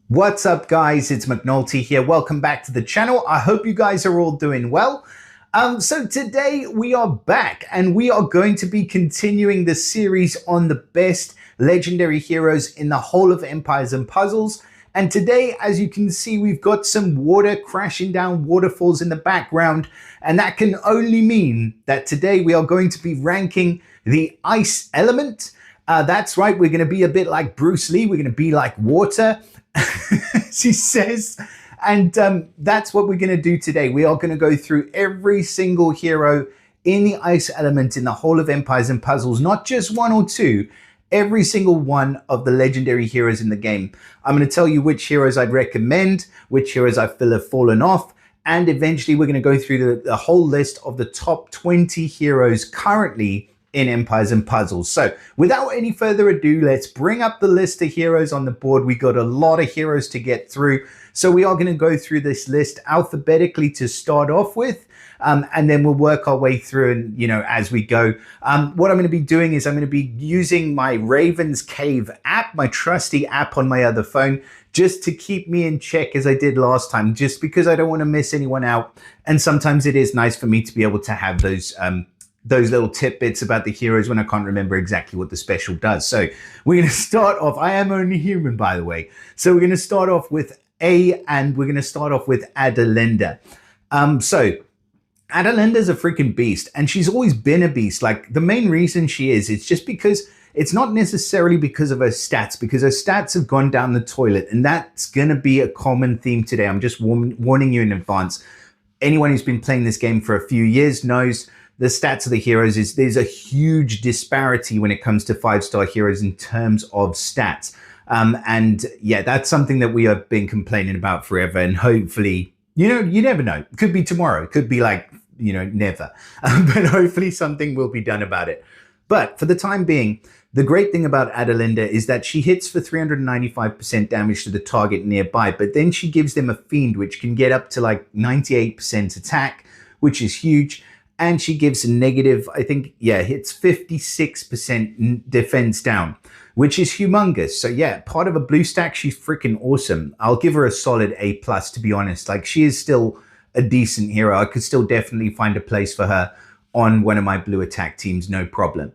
What's up, guys? It's McNulty here. Welcome back to the channel. I hope you guys are all doing well. So today we are back and we are going to be continuing the series on the best legendary heroes in the whole of Empires and Puzzles. And today, as you can see, we've got some water crashing down waterfalls in the background. And that can only mean that today we are going to be ranking the ice element. That's right, we're going to be a bit like Bruce Lee. We're going to be like water. She says, and that's what we're going to do today. We are going to go through every single hero in the ice element in the whole of Empires and Puzzles, not just one or two, every single one of the legendary heroes in the game. I'm going to tell you which heroes I'd recommend, which heroes I feel have fallen off, and eventually we're going to go through the whole list of the top 20 heroes currently in Empires and Puzzles. So without any further ado, let's bring up the list of heroes on the board. We got a lot of heroes to get through. So we are going to go through this list alphabetically to start off with. And then we'll work our way through and, as we go. What I'm going to be doing is I'm going to be using my Raven's Cave app, my trusty app on my other phone, just to keep me in check as I did last time, just because I don't want to miss anyone out. And sometimes it is nice for me to be able to have those little tidbits about the heroes when I can't remember exactly what the special does. So we're going to start off. I am only human, by the way. So we're going to start off with and we're going to start off with Adelenda. So Adelenda's a freaking beast, and she's always been a beast. Like, the main reason she is, it's just because it's not necessarily because of her stats, because her stats have gone down the toilet, and that's going to be a common theme today. I'm just warning you in advance. Anyone who's been playing this game for a few years knows the stats of the heroes is there's a huge disparity when it comes to 5-star heroes in terms of stats. And yeah, that's something that we have been complaining about forever. And hopefully, you never know. It could be tomorrow. It could be like, never. But hopefully something will be done about it. But for the time being, the great thing about Adelenda is that she hits for 395% damage to the target nearby, but then she gives them a fiend, which can get up to like 98% attack, which is huge. And she gives a negative, I think, hits 56% defense down, which is humongous. So yeah, part of a blue stack, she's freaking awesome. I'll give her a solid A+, to be honest. Like, she is still a decent hero. I could still definitely find a place for her on one of my blue attack teams, no problem.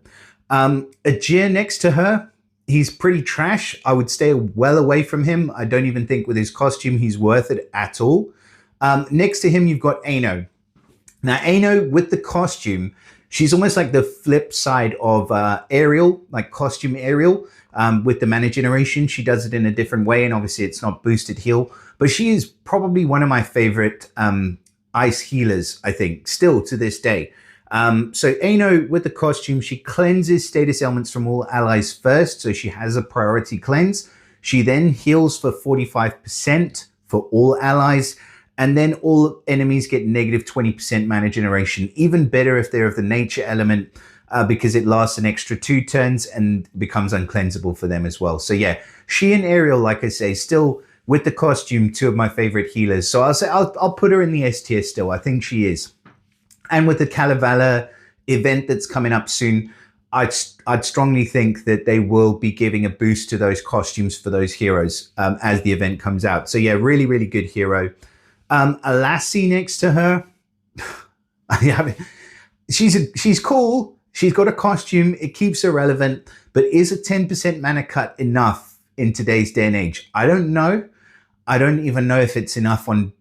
Ajir next to her, he's pretty trash. I would stay well away from him. I don't even think with his costume he's worth it at all. Next to him, you've got Ano. Now, Ano, with the costume, she's almost like the flip side of Ariel, like costume Ariel. With the mana generation, she does it in a different way, and obviously it's not boosted heal. But she is probably one of my favorite ice healers, I think, still to this day. So Ano, with the costume, she cleanses status elements from all allies first, so she has a priority cleanse. She then heals for 45% for all allies. And then all enemies get negative 20% mana generation. Even better if they're of the nature element, because it lasts an extra 2 turns and becomes uncleansable for them as well. So yeah, she and Ariel, like I say, still with the costume, 2 of my favorite healers. So I'll put her in the S tier still. I think she is. And with the Kalevala event that's coming up soon, I'd strongly think that they will be giving a boost to those costumes for those heroes as the event comes out. So yeah, really, really good hero. A lassie next to her. She's cool. She's got a costume. It keeps her relevant. But is a 10% mana cut enough in today's day and age? I don't know. I don't even know if it's enough on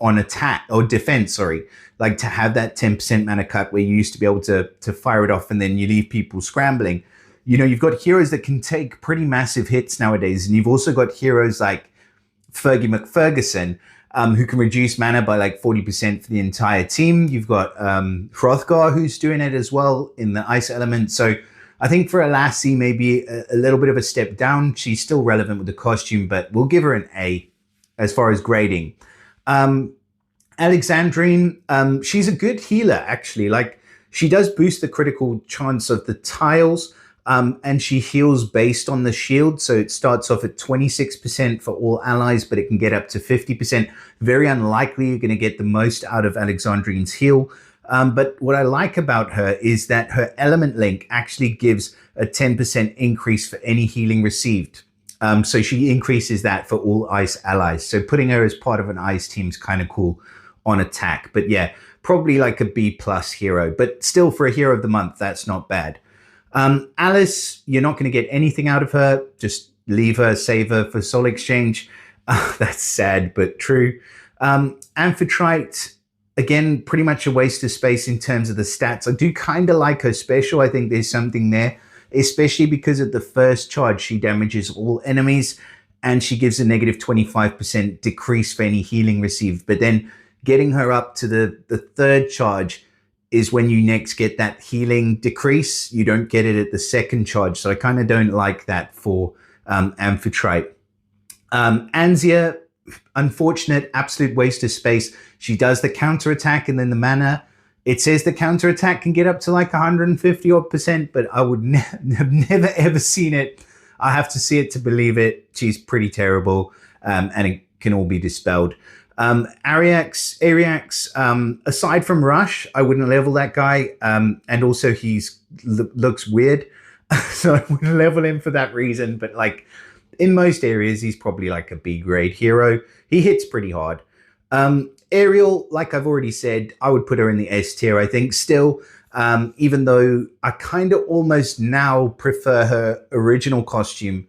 attack or defense. Sorry, like to have that 10% mana cut where you used to be able to fire it off and then you leave people scrambling. You've got heroes that can take pretty massive hits nowadays, and you've also got heroes like Fergie McFerguson, who can reduce mana by like 40% for the entire team. You've got Hrothgar, who's doing it as well in the ice element. So I think for a lassie, maybe a little bit of a step down. She's still relevant with the costume, but we'll give her an A as far as grading. Alexandrine, she's a good healer, actually. Like, she does boost the critical chance of the tiles, and she heals based on the shield. So it starts off at 26% for all allies, but it can get up to 50%. Very unlikely you're going to get the most out of Alexandrine's heal. But what I like about her is that her element link actually gives a 10% increase for any healing received. So she increases that for all ice allies. So putting her as part of an ice team is kind of cool on attack. But yeah, probably like a B plus hero. But still, for a hero of the month, that's not bad. Alice, you're not going to get anything out of her. Just leave her, save her for Soul Exchange. That's sad, but true. Amphitrite, again, pretty much a waste of space in terms of the stats. I do kind of like her special. I think there's something there, especially because at the first charge, she damages all enemies and she gives a negative 25% decrease for any healing received. But then getting her up to the third charge is when you next get that healing decrease. You don't get it at the second charge. So I kind of don't like that for Amphitrite. Anzia, unfortunate, absolute waste of space. She does the counter attack and then the mana. It says the counter attack can get up to like 150 odd percent, but I would have never ever seen it. I have to see it to believe it. She's pretty terrible, and it can all be dispelled. Ariax, aside from Rush, I wouldn't level that guy, and also he's looks weird, so I wouldn't level him for that reason. But like in most areas, he's probably like a B grade hero. He hits pretty hard. Ariel, like I've already said, I would put her in the S tier, I think, still, even though I kind of almost now prefer her original costume,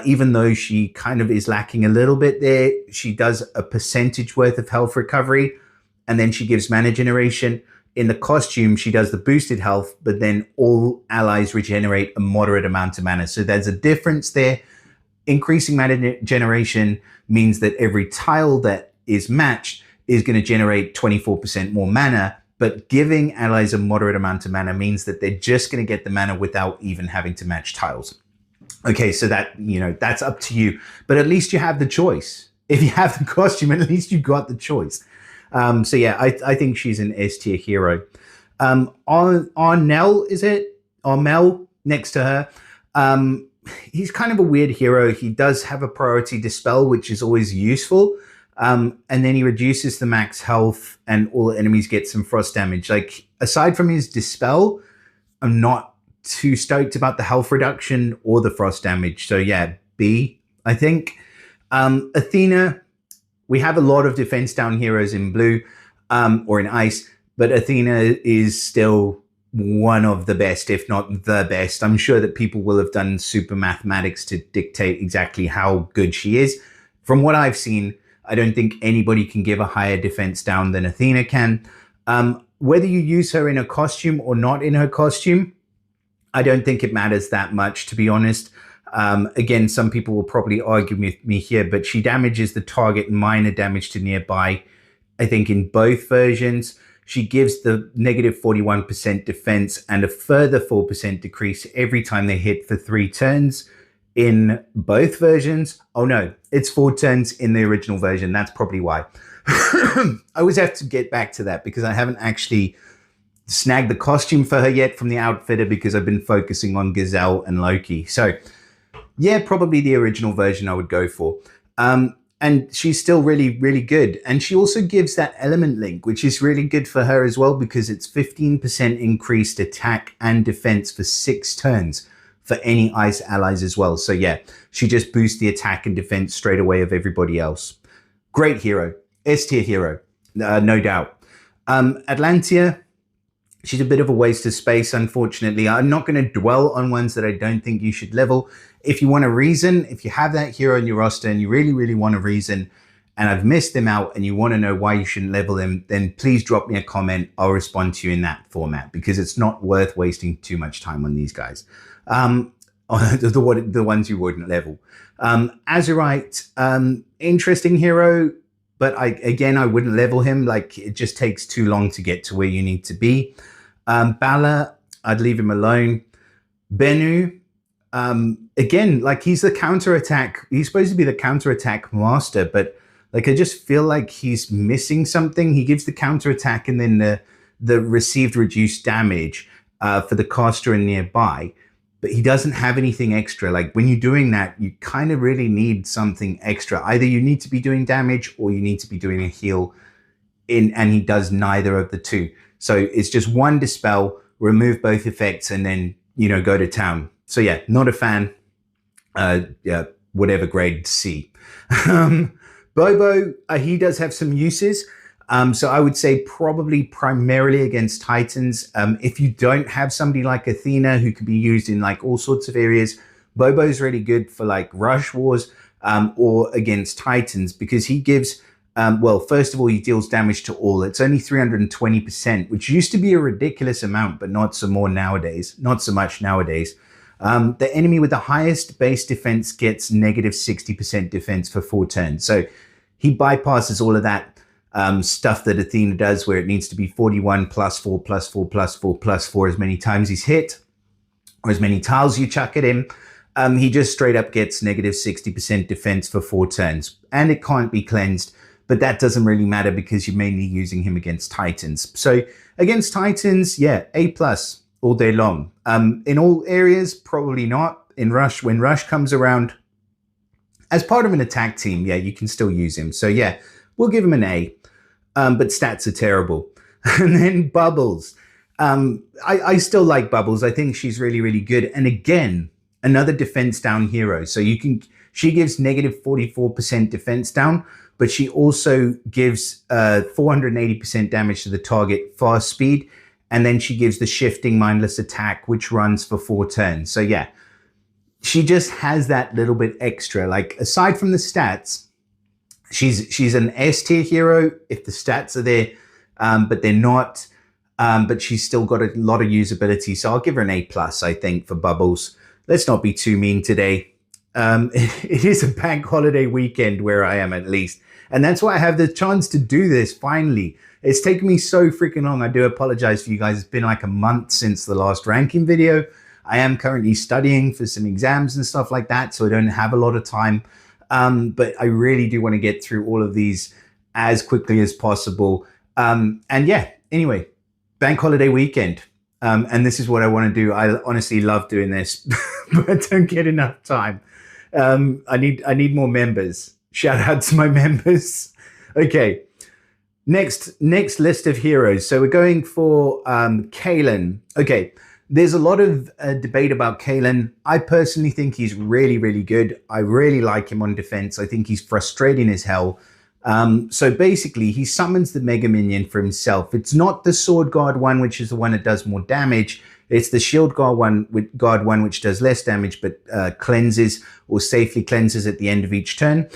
even though she kind of is lacking a little bit there. She does a percentage worth of health recovery, and then she gives mana generation. In the costume, she does the boosted health, but then all allies regenerate a moderate amount of mana. So there's a difference there. Increasing mana generation means that every tile that is matched is going to generate 24% more mana, but giving allies a moderate amount of mana means that they're just going to get the mana without even having to match tiles. Okay, so that, that's up to you, but at least you have the choice. If you have the costume, at least you got the choice. So yeah, I think she's an S tier hero. Arnell, is it? Armel next to her. He's kind of a weird hero. He does have a priority dispel, which is always useful. And then he reduces the max health and all enemies get some frost damage. Like, aside from his dispel, I'm not too stoked about the health reduction or the frost damage. So yeah, B, I think. Athena, we have a lot of defense down heroes in blue or in ice, but Athena is still one of the best, if not the best. I'm sure that people will have done super mathematics to dictate exactly how good she is. From what I've seen, I don't think anybody can give a higher defense down than Athena can. Whether you use her in a costume or not in her costume, I don't think it matters that much, to be honest. Again, some people will probably argue with me here, but she damages the target minor damage to nearby, I think, in both versions. She gives the negative 41% defense and a further 4% decrease every time they hit for 3 turns in both versions. Oh no, it's 4 turns in the original version. That's probably why. I always have to get back to that because I haven't actually snagged the costume for her yet from the outfitter because I've been focusing on Gazelle and Loki. So yeah, probably the original version I would go for. And she's still really, really good. And she also gives that element link, which is really good for her as well, because it's 15% increased attack and defense for 6 turns for any ice allies as well. So yeah, she just boosts the attack and defense straight away of everybody else. Great hero, S tier hero, no doubt. Atlantia, she's a bit of a waste of space, unfortunately. I'm not going to dwell on ones that I don't think you should level. If you want a reason, if you have that hero in your roster and you really, really want a reason, and I've missed them out and you want to know why you shouldn't level them, then please drop me a comment. I'll respond to you in that format because it's not worth wasting too much time on these guys. The ones you wouldn't level. Azurite, interesting hero, but I wouldn't level him. Like, it just takes too long to get to where you need to be. Bala, I'd leave him alone. Bennu, again, like, he's the counterattack. He's supposed to be the counterattack master, but like, I just feel like he's missing something. He gives the counterattack and then the received reduced damage for the caster and nearby, but he doesn't have anything extra. Like, when you're doing that, you kind of really need something extra. Either you need to be doing damage or you need to be doing a heal and he does neither of the two. So it's just one dispel, remove both effects, and then, go to town. So yeah, not a fan. Yeah, whatever grade C. Bobo, he does have some uses. So I would say probably primarily against Titans. If you don't have somebody like Athena who can be used in like all sorts of areas, Bobo's really good for like rush wars or against Titans because he gives, well, first of all, he deals damage to all. It's only 320%, which used to be a ridiculous amount, but not so much nowadays. The enemy with the highest base defense gets negative 60% defense for 4 turns. So he bypasses all of that stuff that Athena does where it needs to be 41 plus 4 plus 4 plus 4 plus 4 as many times he's hit or as many tiles you chuck at him. He just straight up gets negative 60% defense for 4 turns and it can't be cleansed, but that doesn't really matter because you're mainly using him against Titans. So against Titans, yeah, A plus all day long. In all areas, probably not. In Rush, when Rush comes around as part of an attack team, yeah, you can still use him. So yeah, we'll give him an A. But stats are terrible. And then Bubbles. I still like Bubbles. I think she's really, really good. And again, another defense down hero. So she gives negative 44% defense down, but she also gives 480% damage to the target, fast speed. And then she gives the shifting mindless attack, which runs for 4 turns. So yeah, she just has that little bit extra. Like aside from the stats, she's an S tier hero if the stats are there, but they're not. But she's still got a lot of usability. So I'll give her an A plus, I think, for Bubbles. Let's not be too mean today. It is a bank holiday weekend where I am at least. And that's why I have the chance to do this finally. It's taken me so freaking long. I do apologize for you guys. It's been like a month since the last ranking video. I am currently studying for some exams and stuff like that, so I don't have a lot of time. But I really do want to get through all of these as quickly as possible. And yeah, anyway, bank holiday weekend. And this is what I want to do. I honestly love doing this, but I don't get enough time. I need more members. Shout out to my members. Okay. Next list of heroes. So we're going for Kalen. Okay. There's a lot of debate about Kalen. I personally think he's really, really good. I really like him on defense. I think he's frustrating as hell. So basically, he summons the Mega Minion for himself. It's not the Sword Guard one, which is the one that does more damage. It's the Shield Guard one, which does less damage, but cleanses or safely cleanses at the end of each turn,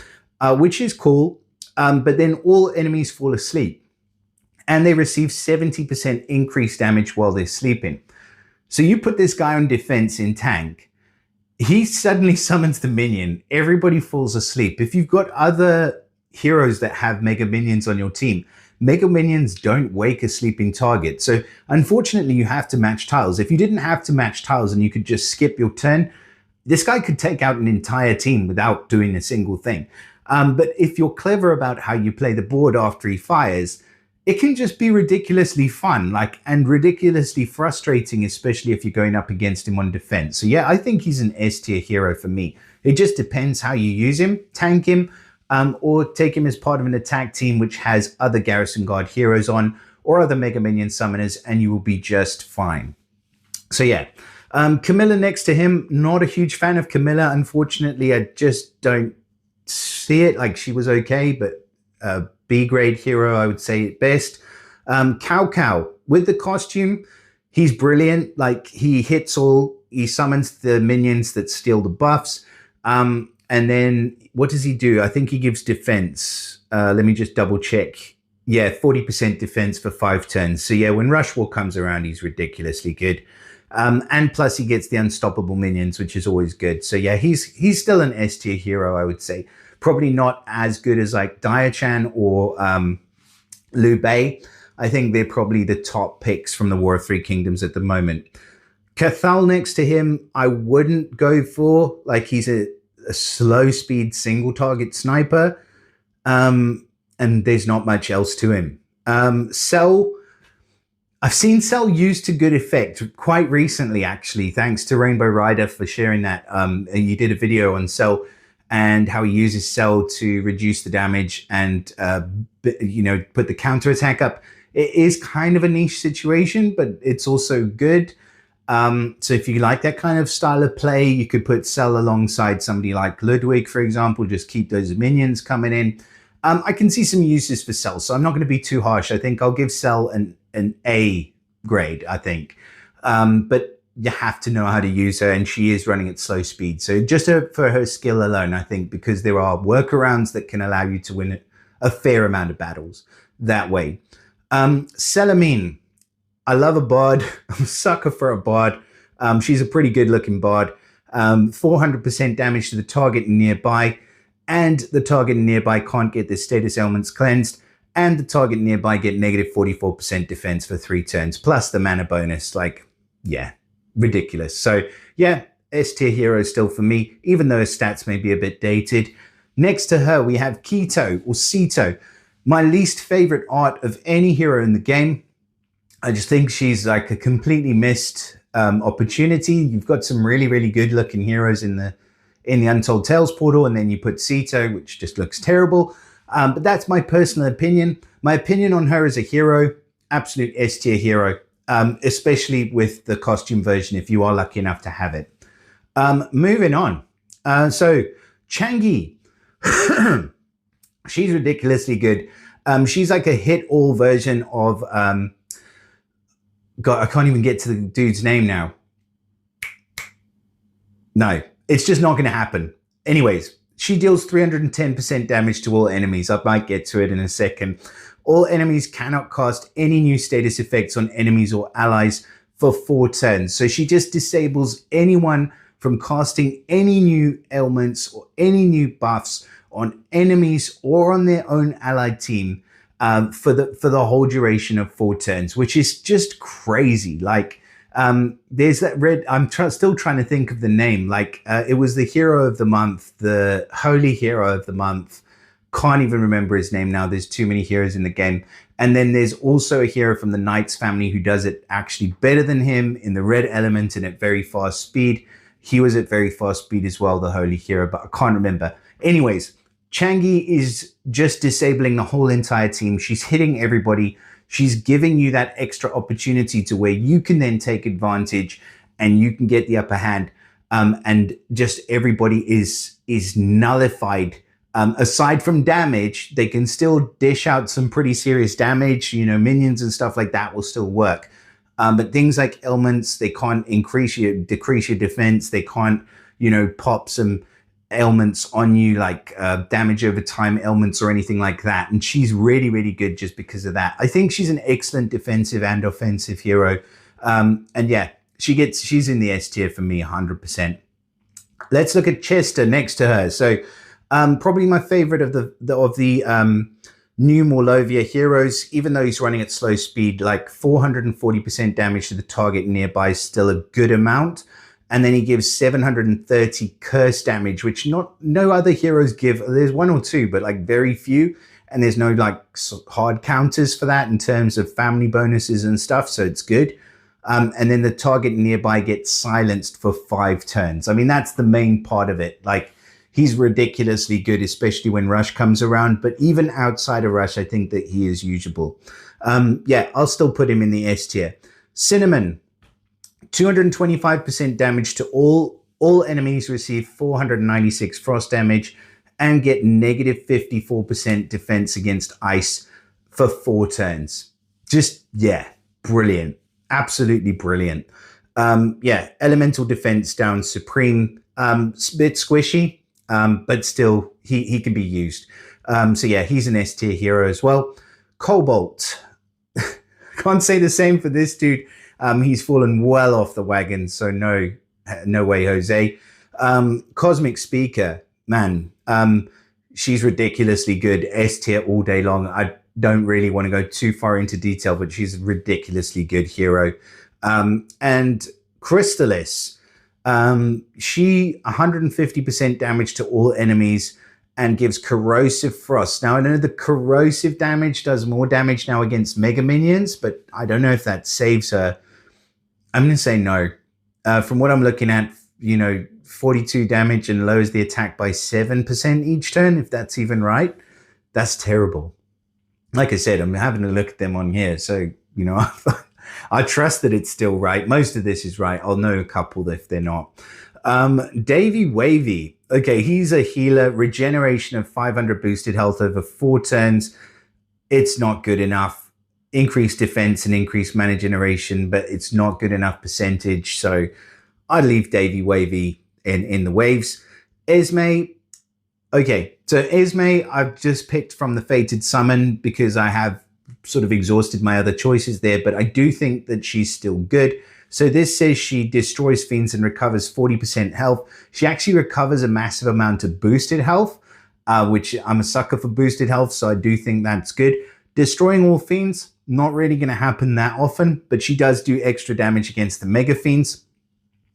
which is cool. But then all enemies fall asleep and they receive 70% increased damage while they're sleeping. So you put this guy on defense in tank, he suddenly summons the minion, everybody falls asleep. If you've got other heroes that have Mega Minions on your team, Mega Minions don't wake a sleeping target. So unfortunately, you have to match tiles. If you didn't have to match tiles and you could just skip your turn, this guy could take out an entire team without doing a single thing. But if you're clever about how you play the board after he fires, it can just be ridiculously fun, and ridiculously frustrating, especially if you're going up against him on defense. So yeah, I think he's an S tier hero for me. It just depends how you use him, tank him, or take him as part of an attack team which has other Garrison Guard heroes on or other Mega Minion summoners, and you will be just fine. So yeah, Camilla next to him, not a huge fan of Camilla. Unfortunately, I just don't see it. Like, she was okay, but B grade hero, I would say at best. Cow Cow with the costume, he's brilliant. Like, he hits all, he summons the minions that steal the buffs. And then what does he do? I think he gives defense. Let me just double check. Yeah, 40% defense for 5 turns. So yeah, when Rush War comes around, he's ridiculously good. And plus he gets the unstoppable minions, which is always good. So yeah, he's still an S tier hero, I would say. Probably not as good as like Dia-chan or Liu Bei. I think they're probably the top picks from the War of Three Kingdoms at the moment. Cathal next to him, I wouldn't go for. Like, he's a slow speed single target sniper. And there's not much else to him. Cell, I've seen Cell used to good effect quite recently, actually, thanks to Rainbow Rider for sharing that. You did a video on Cell and how he uses Cell to reduce the damage and, put the counter attack up. It is kind of a niche situation, but it's also good. So if you like that kind of style of play, you could put Cell alongside somebody like Ludwig, for example. Just keep those minions coming in. I can see some uses for Cell, so I'm not going to be too harsh. I think I'll give Cell an A grade, I think. But you have to know how to use her, and she is running at slow speed. So just for her skill alone, I think, because there are workarounds that can allow you to win a fair amount of battles that way. Selamine. I love a bard. I'm a sucker for a bard. She's a pretty good looking bard. 400% damage to the target nearby, and the target nearby can't get their status elements cleansed, and the target nearby get negative 44% defense for 3 turns, plus the mana bonus. Like, yeah, ridiculous. So yeah, S tier hero still for me, even though her stats may be a bit dated. Next to her, we have Keto or Ceto, my least favorite art of any hero in the game. I just think she's like a completely missed opportunity. You've got some really, really good looking heroes in the Untold Tales portal, and then you put Ceto, which just looks terrible. But that's my personal opinion. My opinion on her as a hero, absolute S tier hero, especially with the costume version, if you are lucky enough to have it. Moving on. So Changi, she's ridiculously good. She's like a hit-all version of... God, I can't even get to the dude's name now. No, it's just not going to happen. Anyways, she deals 310% damage to all enemies. I might get to it in a second. All enemies cannot cast any new status effects on enemies or allies for 4 turns. So she just disables anyone from casting any new ailments or any new buffs on enemies or on their own allied team for the whole duration of 4 turns, which is just crazy. Like, there's that red. I'm still trying to think of the name. Like, it was the hero of the month, the holy hero of the month. Can't even remember his name now. There's too many heroes in the game. And then there's also a hero from the Knights family who does it actually better than him in the red element and at very fast speed. He was at very fast speed as well, the holy hero, but I can't remember. Anyways, Changi is just disabling the whole entire team. She's hitting everybody. She's giving you that extra opportunity to where you can then take advantage and you can get the upper hand. And just everybody is nullified. Aside from damage, they can still dish out some pretty serious damage. You know, minions and stuff like that will still work. But things like ailments, they can't decrease your defense. They can't, you know, pop some ailments on you, like damage over time ailments or anything like that. And she's really, really good just because of that. I think she's an excellent defensive and offensive hero. And yeah, she's in the S tier for me, 100%. Let's look at Chester next to her. So probably my favorite of the new Morlovia heroes, even though he's running at slow speed. Like 440% damage to the target nearby is still a good amount. And then he gives 730 curse damage, which no other heroes give. There's 1 or 2, but like very few. And there's no like hard counters for that in terms of family bonuses and stuff. So it's good. And then the target nearby gets silenced for 5 turns. I mean, that's the main part of it. Like, he's ridiculously good, especially when Rush comes around. But even outside of Rush, I think that he is usable. Yeah, I'll still put him in the S tier. Cinnamon. 225% damage to all enemies, receive 496 frost damage and get negative 54% defense against ice for 4 turns. Just, yeah, brilliant. Absolutely brilliant. Yeah, elemental defense down supreme. A bit squishy, but still he can be used. So yeah, he's an S tier hero as well. Cobalt. Can't say the same for this dude. He's fallen well off the wagon, so no way, Jose. Cosmic Speaker, man, she's ridiculously good. S tier all day long. I don't really want to go too far into detail, but she's a ridiculously good hero. And Crystalis, she 150% damage to all enemies and gives corrosive frost. Now, I know the corrosive damage does more damage now against mega minions, but I don't know if that saves her. I'm going to say no. From what I'm looking at, you know, 42 damage and lowers the attack by 7% each turn, if that's even right. That's terrible. Like I said, I'm having a look at them on here. So, you know, I trust that it's still right. Most of this is right. I'll know a couple if they're not. Davy Wavy. Okay, he's a healer. Regeneration of 500 boosted health over 4 turns. It's not good enough. Increased defense and increased mana generation, but it's not good enough percentage. So I'd leave Davy Wavy in the waves. Esme. Okay, so Esme, I've just picked from the Fated Summon because I have sort of exhausted my other choices there, but I do think that she's still good. So this says she destroys fiends and recovers 40% health. She actually recovers a massive amount of boosted health, which I'm a sucker for boosted health, so I do think that's good. Destroying all fiends, not really going to happen that often, but she does do extra damage against the mega fiends,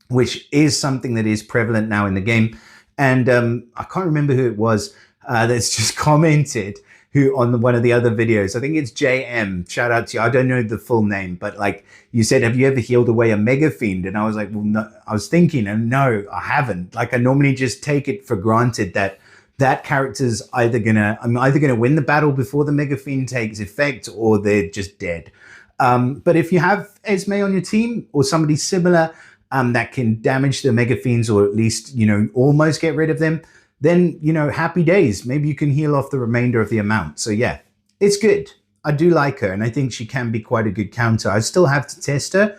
which is something that is prevalent now in the game. And I can't remember who it was that's just commented who on one of the other videos. I think it's JM. Shout out to you. I don't know the full name, but like you said, have you ever healed away a mega fiend? And I was like, well, no. I was thinking, and no, I haven't. Like I normally just take it for granted that that character's I'm either gonna win the battle before the mega fiend takes effect, or they're just dead. But if you have Esme on your team or somebody similar that can damage the mega fiends, or at least, almost get rid of them, then, happy days. Maybe you can heal off the remainder of the amount. So yeah, it's good. I do like her, and I think she can be quite a good counter. I still have to test her,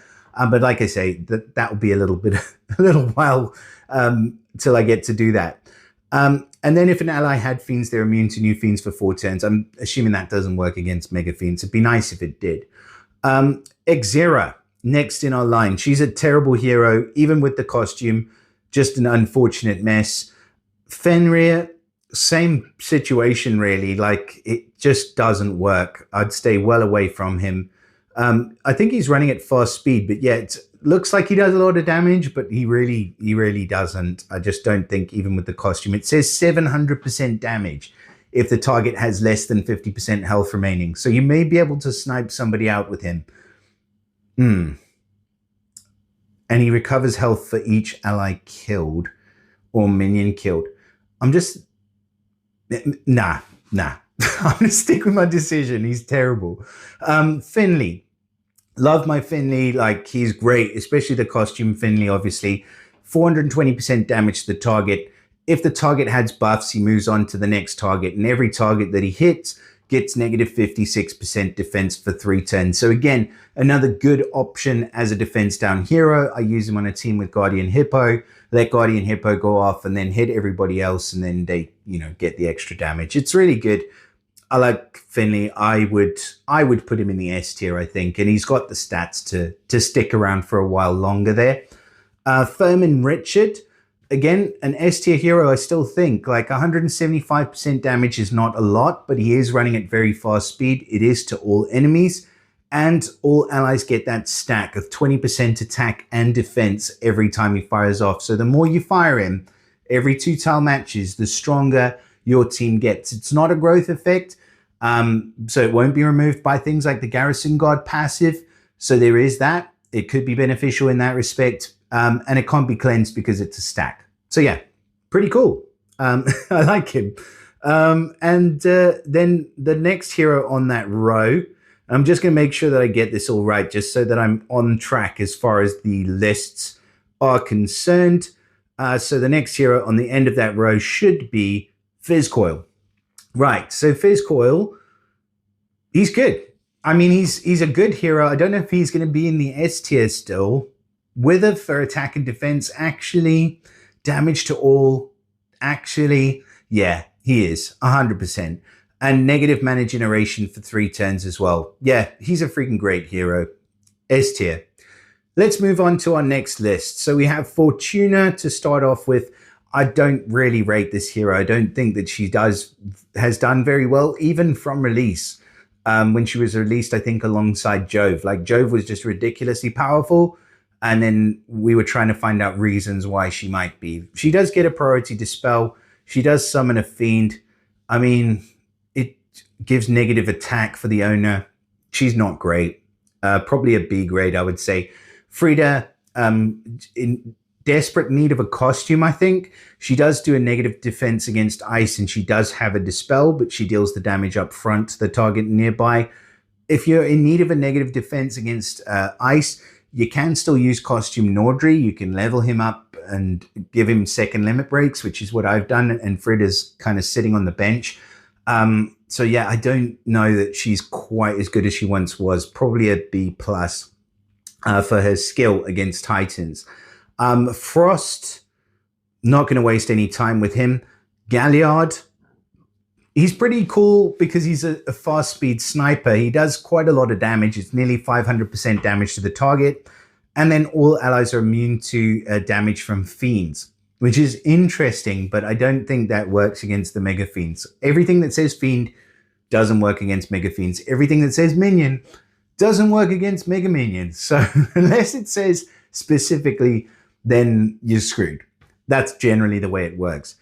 but like I say, that will be a little while till I get to do that. And then if an ally had fiends, they're immune to new fiends for 4 turns. I'm assuming that doesn't work against mega fiends. It'd be nice if it did. Xera, next in our line. She's a terrible hero, even with the costume. Just an unfortunate mess. Fenrir, same situation really. Like it just doesn't work. I'd stay well away from him. I think he's running at fast speed, but yeah, it looks like he does a lot of damage, but he really doesn't. I just don't think, even with the costume, it says 700% damage if the target has less than 50% health remaining. So you may be able to snipe somebody out with him. And he recovers health for each ally killed or minion killed. Nah. I'm going to stick with my decision. He's terrible. Finley. Love my Finley. Like, he's great, especially the costume Finley, obviously. 420% damage to the target. If the target has buffs, he moves on to the next target, and every target that he hits gets negative 56% defense for 3 turns. So again, another good option as a defense down hero. I use him on a team with Guardian Hippo. Let Guardian Hippo go off and then hit everybody else, and then they, get the extra damage. It's really good. I like Finley. I would put him in the S tier, I think, and he's got the stats to stick around for a while longer there. Furman Richard, again, an S tier hero. I still think like 175% damage is not a lot, but he is running at very fast speed. It is to all enemies, and all allies get that stack of 20% attack and defense every time he fires off. So the more you fire him every 2 tile matches, the stronger your team gets. It's not a growth effect, so it won't be removed by things like the Garrison Guard passive. So there is that. It could be beneficial in that respect, and it can't be cleansed because it's a stack. So yeah, pretty cool. I like him. And then the next hero on that row, I'm just going to make sure that I get this all right, just so that I'm on track as far as the lists are concerned. So the next hero on the end of that row should be Fizzcoil. Right, so Fizzcoil, he's good. I mean, he's a good hero. I don't know if he's going to be in the S tier still. Wither for attack and defense, actually. Damage to all, actually. Yeah, he is, 100%. And negative mana generation for 3 turns as well. Yeah, he's a freaking great hero. S tier. Let's move on to our next list. So we have Fortuna to start off with. I don't really rate this hero. I don't think that she has done very well, even from release. When she was released, I think alongside Jove. Like, Jove was just ridiculously powerful, and then we were trying to find out reasons why she might be. She does get a priority dispel. She does summon a fiend. I mean, it gives negative attack for the owner. She's not great. Probably a B grade, I would say. Frida, in desperate need of a costume, I think. She does do a negative defense against ice, and she does have a dispel, but she deals the damage up front to the target nearby. if you're in need of a negative defense against ice, you can still use Costume Nordry. You can level him up and give him second limit breaks, which is what I've done. And Frid is kind of sitting on the bench. So yeah, I don't know that she's quite as good as she once was. Probably a B plus for her skill against Titans. Frost, not going to waste any time with him. Galliard, he's pretty cool because he's a fast speed sniper. He does quite a lot of damage. It's nearly 500% damage to the target. And then all allies are immune to damage from fiends, which is interesting, but I don't think that works against the Mega Fiends. Everything that says fiend doesn't work against Mega Fiends. Everything that says minion doesn't work against Mega Minions. So unless it says specifically, then you're screwed. That's generally the way it works.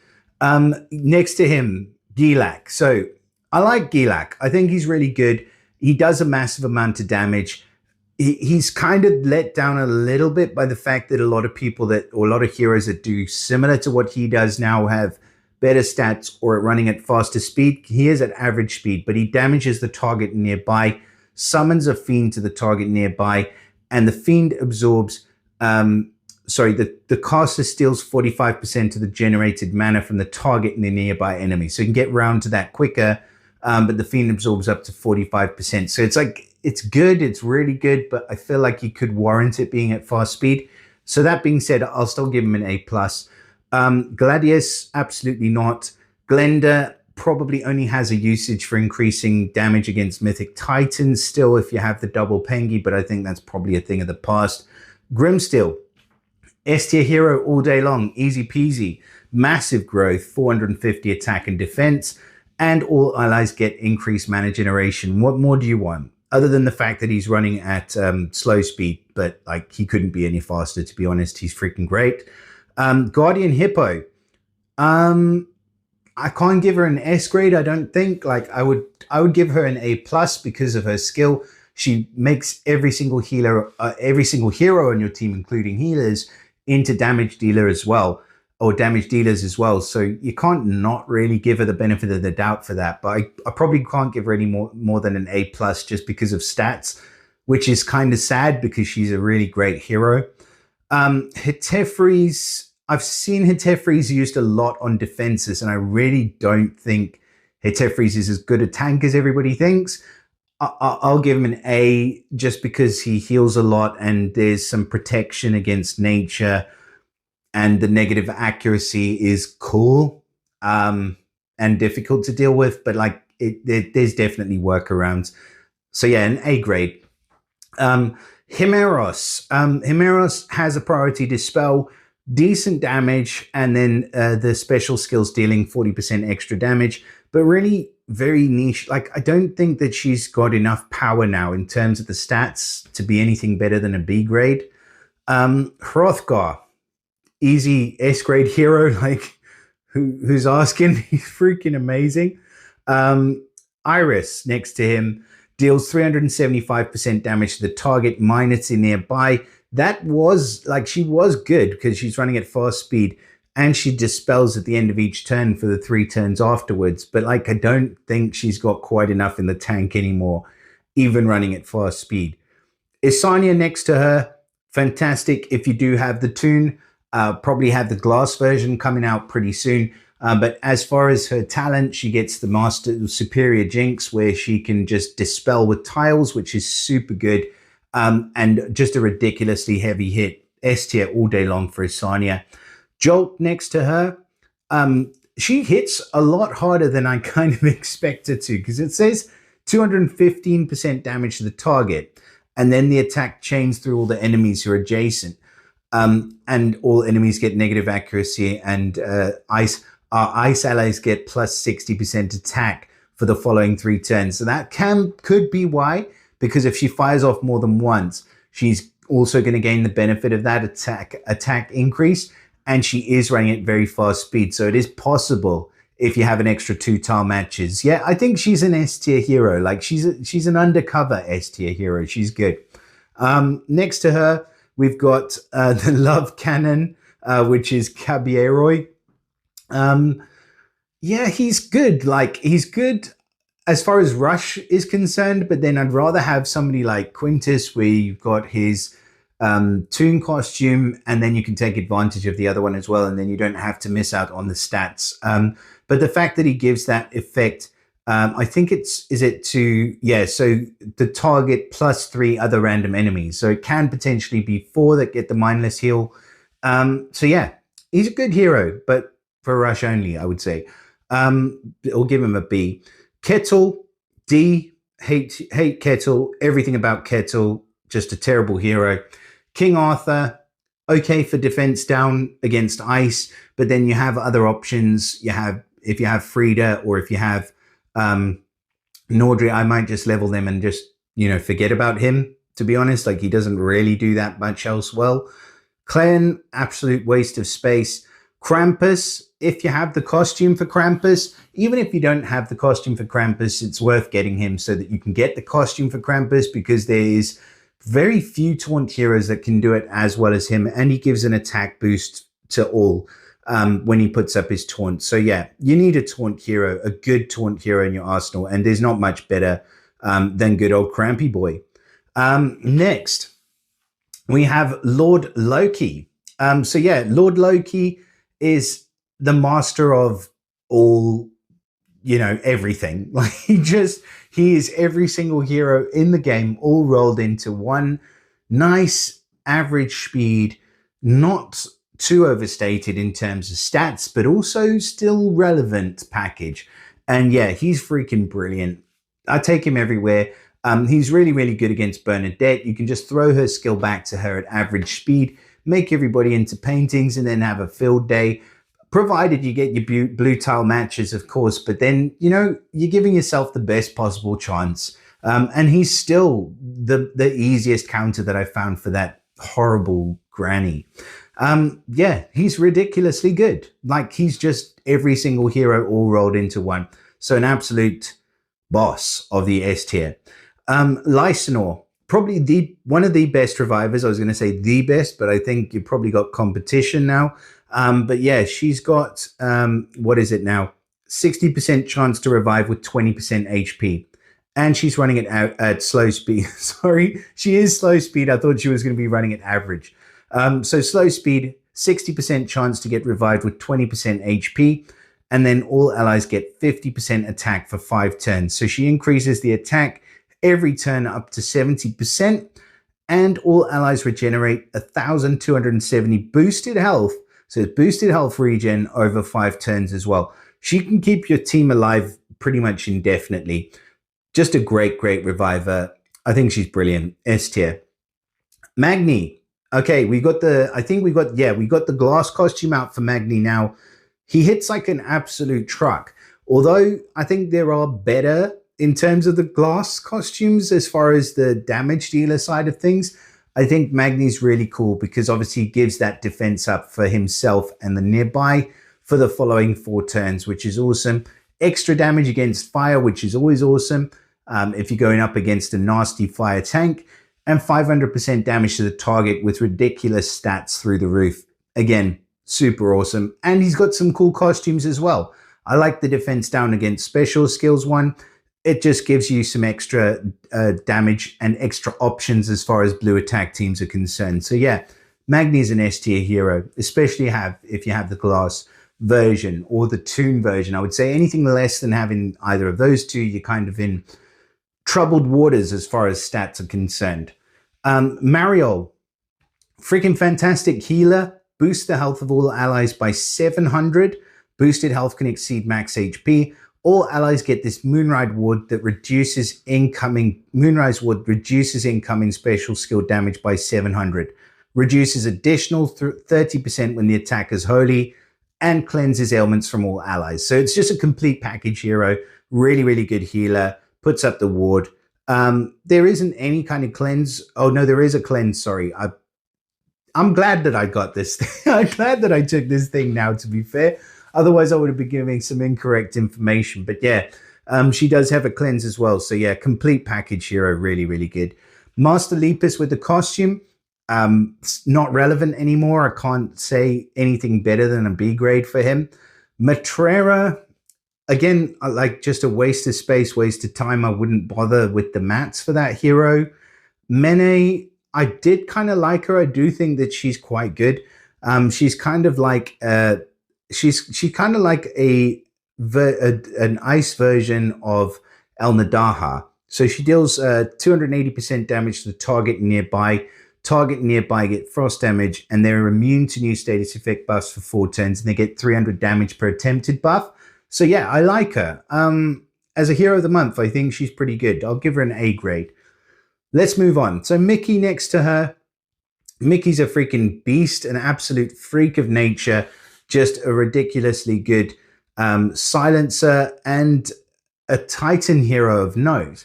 Next to him, Gilak. So I like Gilak. I think he's really good. He does a massive amount of damage. He's kind of let down a little bit by the fact that a lot of people or a lot of heroes that do similar to what he does now have better stats or are running at faster speed. He is at average speed, but he damages the target nearby, summons a fiend to the target nearby, and the fiend absorbs, the caster steals 45% of the generated mana from the target and the nearby enemy. So you can get round to that quicker, but the fiend absorbs up to 45%. So it's like, it's good, it's really good, but I feel like you could warrant it being at fast speed. So that being said, I'll still give him an A+. Gladius, absolutely not. Glenda probably only has a usage for increasing damage against Mythic Titans still if you have the double Pengi, but I think that's probably a thing of the past. Grimsteel, S tier hero all day long, easy peasy. Massive growth, 450 attack and defense, and all allies get increased mana generation. What more do you want? Other than the fact that he's running at slow speed, but like he couldn't be any faster, to be honest. He's freaking great. Guardian Hippo. I can't give her an S grade, I don't think. Like I would give her an A+ because of her skill. She makes every single hero on your team, including healers, into damage dealer as well, or damage dealers as well. So you can't not really give her the benefit of the doubt for that. But I probably can't give her any more than an A+ just because of stats, which is kind of sad because she's a really great hero. Hetefres, I've seen Hetefres used a lot on defenses, and I really don't think Hetefres is as good a tank as everybody thinks. I'll give him an A just because he heals a lot and there's some protection against nature, and the negative accuracy is cool and difficult to deal with, but like there's definitely workarounds. So yeah, an A grade. Himeros. Himeros has a priority dispel, decent damage, and then the special skills dealing 40% extra damage, but really very niche. Like I don't think that she's got enough power now in terms of the stats to be anything better than a B grade. Hrothgar, easy S grade hero. Like who's asking? He's freaking amazing. Iris next to him deals 375% damage to the target minus in nearby. That was like, she was good because she's running at fast speed and she dispels at the end of each turn for the 3 turns afterwards. But like, I don't think she's got quite enough in the tank anymore, even running at fast speed. Isania next to her, fantastic. If you do have the toon, probably have the glass version coming out pretty soon. But as far as her talent, she gets the Master Superior Jinx, where she can just dispel with tiles, which is super good. And just a ridiculously heavy hit. S tier all day long for Isania. Jolt next to her. She hits a lot harder than I kind of expected to, because it says 215% damage to the target. And then the attack chains through all the enemies who are adjacent. And all enemies get negative accuracy, and ice allies get plus 60% attack for the following 3 turns. So that could be why, because if she fires off more than once, she's also going to gain the benefit of that attack increase, and she is running at very fast speed. So it is possible if you have an extra 2 tile matches. Yeah, I think she's an S tier hero. Like she's an undercover S tier hero. She's good. Next to her, we've got the love cannon, which is Caballero. Yeah, he's good. Like he's good as far as rush is concerned, but then I'd rather have somebody like Quintus where you've got his toon costume and then you can take advantage of the other one as well, and then you don't have to miss out on the stats. But the fact that he gives that effect, I think is it to, yeah, so the target plus 3 other random enemies. So it can potentially be 4 that get the mindless heal. So yeah, he's a good hero, but for rush only, I would say. I'll give him a B. Kettle, D, hate Kettle, everything about Kettle, just a terrible hero. King Arthur, okay for defense down against ice, but then you have other options. If you have Frida or if you have Nordri, I might just level them and just, forget about him, to be honest. Like, he doesn't really do that much else well. Clan, absolute waste of space. Krampus, if you have the costume for Krampus, even if you don't have the costume for Krampus, it's worth getting him so that you can get the costume for Krampus, because there is very few taunt heroes that can do it as well as him, and he gives an attack boost to all when he puts up his taunt. So yeah, you need a taunt hero, a good taunt hero in your arsenal, and there's not much better than good old Crampy Boy. Next, we have Lord Loki. So yeah, Lord Loki is the master of all, everything. Like, he is every single hero in the game all rolled into one nice average speed, not too overstated in terms of stats, but also still relevant package. And yeah, he's freaking brilliant. I take him everywhere. He's really, really good against Bernadette. You can just throw her skill back to her at average speed, make everybody into paintings, and then have a field day, provided you get your blue tile matches, of course. But then, you're giving yourself the best possible chance. And he's still the easiest counter that I found for that horrible granny. Yeah, he's ridiculously good. Like, he's just every single hero all rolled into one. So an absolute boss of the S tier. Lysanor, probably one of the best revivers. I was going to say the best, but I think you've probably got competition now. But yeah, she's got, what is it now? 60% chance to revive with 20% HP. And she's running it out at slow speed. Sorry, she is slow speed. I thought she was going to be running at average. So slow speed, 60% chance to get revived with 20% HP. And then all allies get 50% attack for 5 turns. So she increases the attack every turn up to 70%. And all allies regenerate 1,270 boosted health. So it's boosted health regen over 5 turns as well. She can keep your team alive pretty much indefinitely. Just a great, great reviver. I think she's brilliant. S tier. Magni. Okay, we got the glass costume out for Magni now. He hits like an absolute truck. Although I think there are better in terms of the glass costumes as far as the damage dealer side of things. I think Magni's really cool because obviously he gives that defense up for himself and the nearby for the following 4 turns, which is awesome. Extra damage against fire, which is always awesome if you're going up against a nasty fire tank, and 500% damage to the target with ridiculous stats through the roof. Again, super awesome. And he's got some cool costumes as well. I like the defense down against special skills one. It just gives you some extra damage and extra options as far as blue attack teams are concerned. So yeah, Magni is an S tier hero, especially if you have the glass version or the toon version. I would say anything less than having either of those two, you're kind of in troubled waters as far as stats are concerned. Mario, freaking fantastic healer, boosts the health of all allies by 700. Boosted health can exceed max HP. All allies get this Moonrise Ward that reduces incoming special skill damage by 700. Reduces additional 30% when the attack is holy, and cleanses ailments from all allies. So it's just a complete package hero. Really, really good healer. Puts up the ward. There isn't any kind of cleanse. Oh no, there is a cleanse. Sorry. I'm glad that I got this thing. I'm glad that I took this thing now, to be fair. Otherwise, I would have been giving some incorrect information. But yeah, she does have a cleanse as well. So yeah, complete package hero. Really, really good. Master Lepus with the costume. Not relevant anymore. I can't say anything better than a B grade for him. Matrera, again, like just a waste of space, waste of time. I wouldn't bother with the mats for that hero. Mene, I did kind of like her. I do think that she's quite good. She's kind of like she's kind of like an ice version of El Nadaha. So she deals 280% damage to the target nearby. Target nearby get frost damage, and they're immune to new status effect buffs for 4 turns, and they get 300 damage per attempted buff. So yeah, I like her. As a hero of the month, I think she's pretty good. I'll give her an A grade. Let's move on. So Mickey next to her. Mickey's a freaking beast, an absolute freak of nature, just a ridiculously good silencer and a Titan hero of note.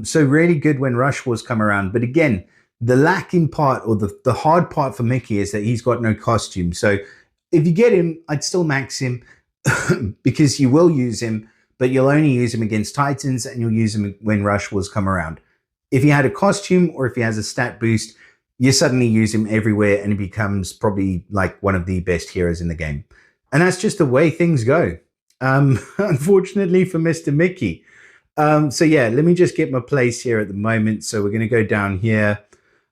So really good when Rush Wars come around. But again, the lacking part or the hard part for Mickey is that he's got no costume. So if you get him, I'd still max him because you will use him, but you'll only use him against Titans and you'll use him when Rush Wars come around. If he had a costume or if he has a stat boost, you suddenly use him everywhere and he becomes probably like one of the best heroes in the game. And that's just the way things go. Unfortunately for Mr. Mickey. So yeah, let me just get my place here at the moment. So we're going to go down here.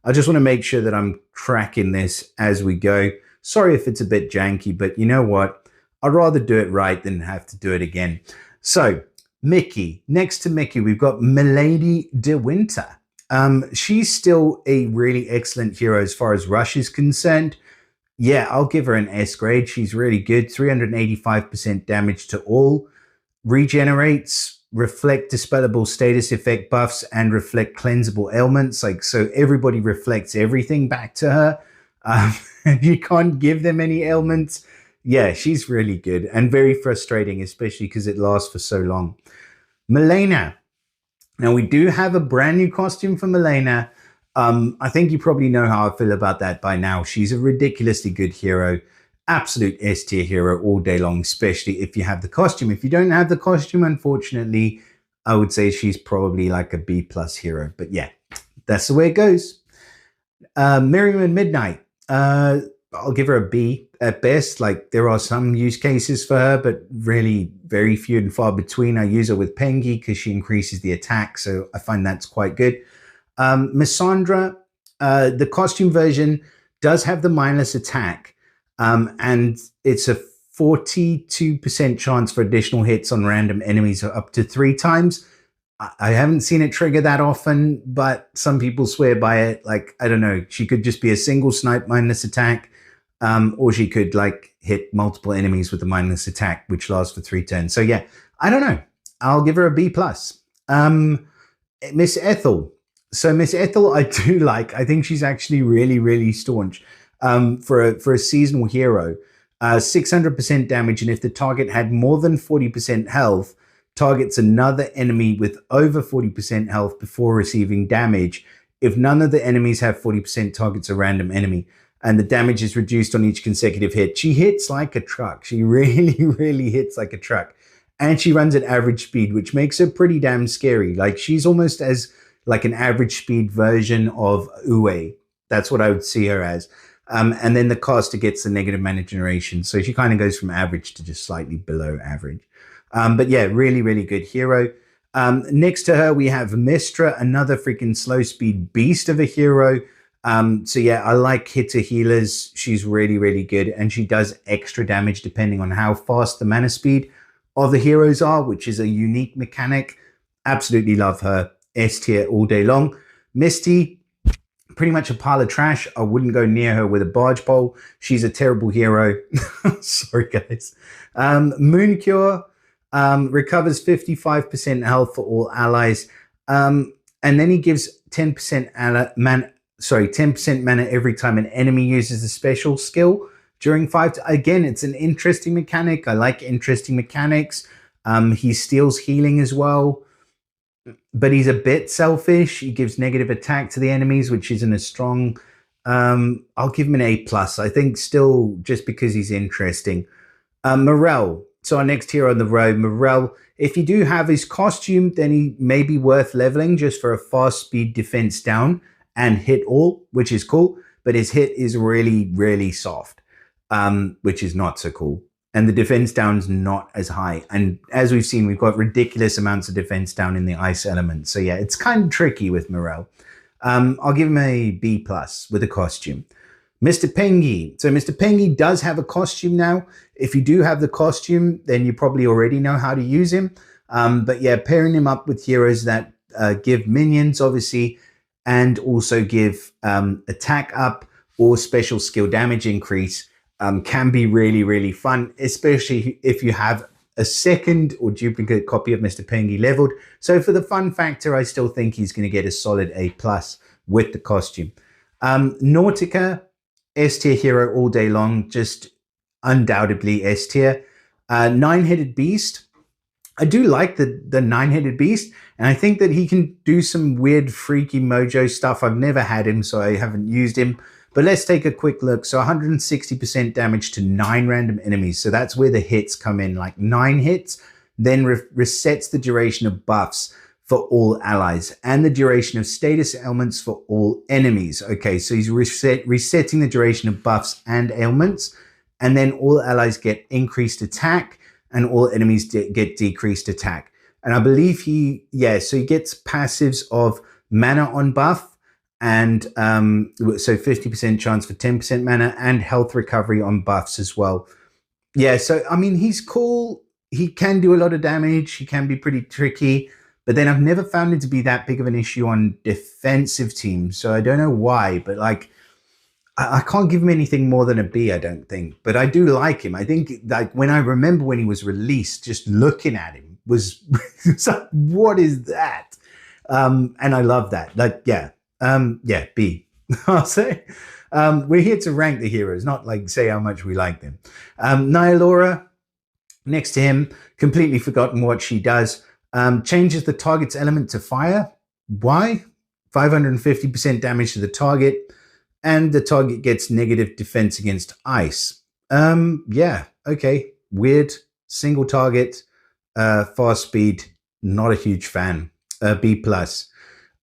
I just want to make sure that I'm tracking this as we go. Sorry if it's a bit janky, but you know what? I'd rather do it right than have to do it again. So Mickey, next to Mickey, we've got Milady de Winter. She's still a really excellent hero as far as Rush is concerned. Yeah, I'll give her an S grade. She's really good. 385% damage to all. Regenerates, reflect dispellable status effect buffs, and reflect cleansable ailments. Like, so everybody reflects everything back to her. You can't give them any ailments. Yeah, she's really good and very frustrating, especially because it lasts for so long. Milena. Now, we do have a brand new costume for Milena. I think you probably know how I feel about that by now. She's a ridiculously good hero. Absolute S tier hero all day long, especially if you have the costume. If you don't have the costume, unfortunately, I would say she's probably like a B plus hero. But yeah, that's the way it goes. Miriam and Midnight. I'll give her a B at best. Like, there are some use cases for her, but really very few and far between. I use her with Pengi because she increases the attack, so I find that's quite good. Missandra, the costume version does have the mindless attack, and it's a 42% chance for additional hits on random enemies up to 3 times. I haven't seen it trigger that often, but some people swear by it. Like, I don't know, she could just be a single snipe mindless attack, or she could like hit multiple enemies with the mindless attack, which lasts for 3 turns. So yeah, I don't know. I'll give her a B plus. Miss Ethel. So Miss Ethel, I do like. I think she's actually really, really staunch for a seasonal hero. 600% damage, and if the target had more than 40% health, targets another enemy with over 40% health before receiving damage. If none of the enemies have 40%, targets a random enemy, and the damage is reduced on each consecutive hit. She hits like a truck. She really, really hits like a truck. And she runs at average speed, which makes her pretty damn scary. Like, she's almost as like an average speed version of Uwe. That's what I would see her as. And then the caster gets the negative mana generation. So she kind of goes from average to just slightly below average. But yeah, really, really good hero. Next to her, we have Mistra, another freaking slow speed beast of a hero. So yeah, I like hitter healers. She's really, really good. And she does extra damage depending on how fast the mana speed of the heroes are, which is a unique mechanic. Absolutely love her. S tier all day long. Misty, pretty much a pile of trash. I wouldn't go near her with a barge pole. She's a terrible hero. Sorry, guys. Mooncure recovers 55% health for all allies. And then he gives 10% mana every time an enemy uses a special skill during 5. Again, it's an interesting mechanic. I like interesting mechanics. He steals healing as well, but he's a bit selfish. He gives negative attack to the enemies, which isn't as strong. I'll give him an A+. I think still just because he's interesting. Morel. So our next hero on the road, Morel. If you do have his costume, then he may be worth leveling just for a fast speed defense down and hit all, which is cool. But his hit is really, really soft, which is not so cool. and the defense down's not as high. And as we've seen, we've got ridiculous amounts of defense down in the ice element. So yeah, it's kind of tricky with Morel. I'll give him a B plus with a costume. Mr. Pengy. So Mr. Pengy does have a costume now. If you do have the costume, then you probably already know how to use him. But yeah, pairing him up with heroes that give minions, obviously, and also give attack up or special skill damage increase can be really, really fun, especially if you have a second or duplicate copy of Mr. Pengy leveled. So for the fun factor, I still think he's going to get a solid A plus with the costume. Nautica, S tier hero all day long, just undoubtedly S tier. Nine-headed beast. I do like the nine-headed beast, and I think that he can do some weird, freaky mojo stuff. I've never had him, so I haven't used him. But let's take a quick look. So 160% damage to 9 random enemies. So that's where the hits come in, like 9 hits, then resets the duration of buffs for all allies and the duration of status ailments for all enemies. Okay, so he's resetting the duration of buffs and ailments, and then all allies get increased attack and all enemies get decreased attack. And I believe so he gets passives of mana on buff, and so 50% chance for 10% mana and health recovery on buffs as well. Yeah, so I mean, he's cool. He can do a lot of damage. He can be pretty tricky, but then I've never found him to be that big of an issue on defensive teams. So I don't know why, but like, I can't give him anything more than a B, I don't think. But I do like him. I think like when I remember when he was released, just looking at him was like, what is that? And I love that. Like, yeah, B. I'll say. We're here to rank the heroes, not like say how much we like them. Nyalora, next to him, completely forgotten what she does. Changes the target's element to fire. Why? 550% damage to the target, and the target gets negative defense against ice. Yeah, okay. Weird. Single target, fast speed, not a huge fan. B plus.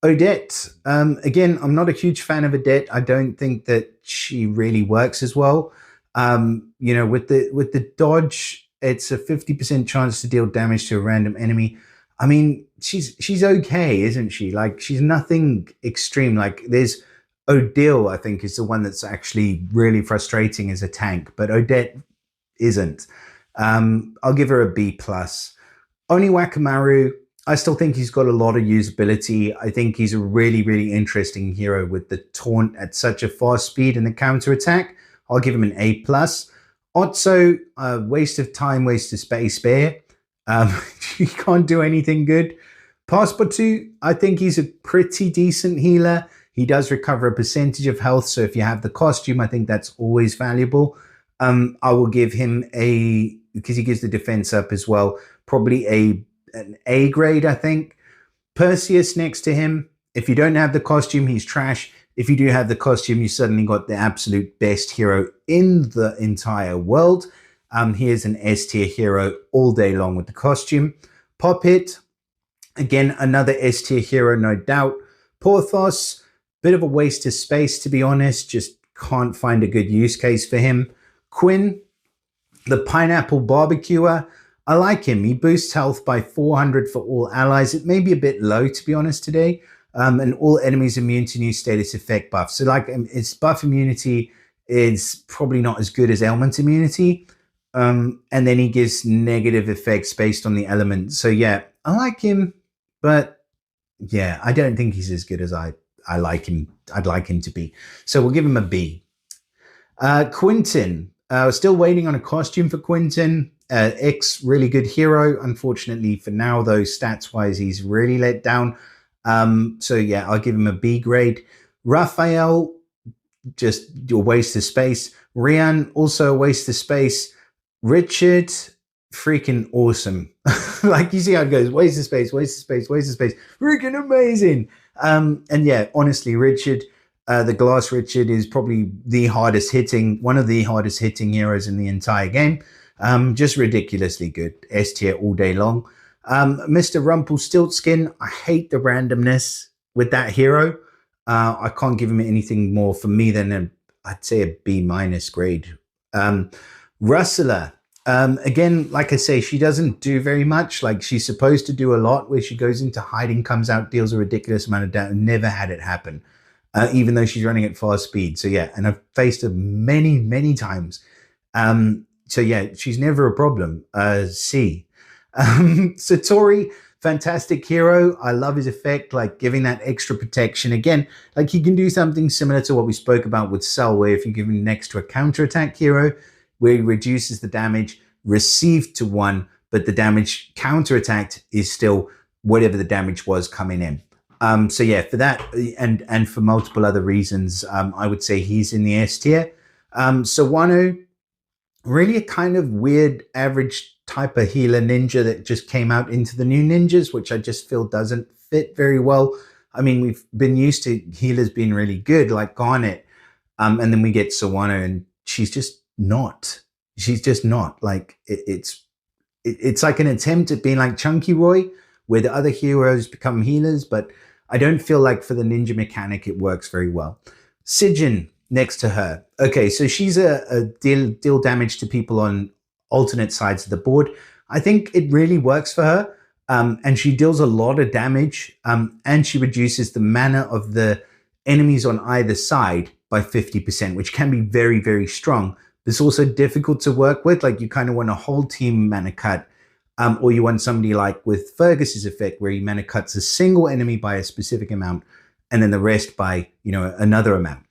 Odette, again, I'm not a huge fan of Odette. I don't think that she really works as well. You know, with the dodge, it's a 50% chance to deal damage to a random enemy. I mean, she's okay, isn't she? Like, she's nothing extreme. Like, there's Odile, I think, is the one that's actually really frustrating as a tank, but Odette isn't. I'll give her a B plus. Oniwakamaru, I still think he's got a lot of usability. I think he's a really, really interesting hero with the taunt at such a fast speed and the counter attack. I'll give him an A plus. Otso, waste of time, waste of space bear. He can't do anything good. Passepartout, I think he's a pretty decent healer. He does recover a percentage of health, so if you have the costume, I think that's always valuable. I will give him because he gives the defense up as well, probably an A grade, I think. Perseus next to him. If you don't have the costume, he's trash. If you do have the costume, you suddenly got the absolute best hero in the entire world. He is an S tier hero all day long with the costume. Poppet, again, another S tier hero, no doubt. Porthos, bit of a waste of space, to be honest. Just can't find a good use case for him. Quinn, the pineapple barbecuer. I like him. He boosts health by 400 for all allies. It may be a bit low, to be honest, today. And all enemies immune to new status effect buffs. So like its buff immunity is probably not as good as ailment immunity. And then he gives negative effects based on the element. So yeah, I like him, but yeah, I don't think he's as good as I like him. I'd like him to be. So we'll give him a B. Quinton, still waiting on a costume for Quinton. Really good hero. Unfortunately for now, though, stats wise, he's really let down. So yeah, I'll give him a B grade. Raphael, just a waste of space. Rian, also a waste of space. Richard, freaking awesome. Like, you see how it goes. Waste of space, waste of space, waste of space. Freaking amazing. And yeah, honestly, Richard, the Glass Richard is probably one of the hardest hitting heroes in the entire game. Just ridiculously good. S tier all day long. Mr. Rumpelstiltskin, I hate the randomness with that hero. I can't give him anything more for me than I'd say a B minus grade. Rustler, Again, like I say, she doesn't do very much. Like she's supposed to do a lot where she goes into hiding, comes out, deals a ridiculous amount of damage. Never had it happen, even though she's running at fast speed. So yeah, and I've faced her many, many times. So yeah, she's never a problem. C. Satori, fantastic hero. I love his effect, like giving that extra protection. Again, like he can do something similar to what we spoke about with Cell, where if you give him next to a counterattack hero, where he reduces the damage received to 1, but the damage counterattacked is still whatever the damage was coming in. So yeah, for that and for multiple other reasons, I would say he's in the S tier. Sawano, really a kind of weird average type of healer ninja that just came out into the new ninjas, which I just feel doesn't fit very well. I mean, we've been used to healers being really good, like Garnet, and then we get Sawano, and she's just not. She's just not. Like it's like an attempt at being like Chunky Roy, where the other heroes become healers, but I don't feel like for the ninja mechanic it works very well. Sijin next to her. Okay, so she's a deal damage to people on alternate sides of the board. I think it really works for her, and she deals a lot of damage, and she reduces the mana of the enemies on either side by 50%, which can be very, very strong. It's also difficult to work with. Like you kind of want a whole team mana cut, or you want somebody like with Fergus's effect where he mana cuts a single enemy by a specific amount and then the rest by, another amount.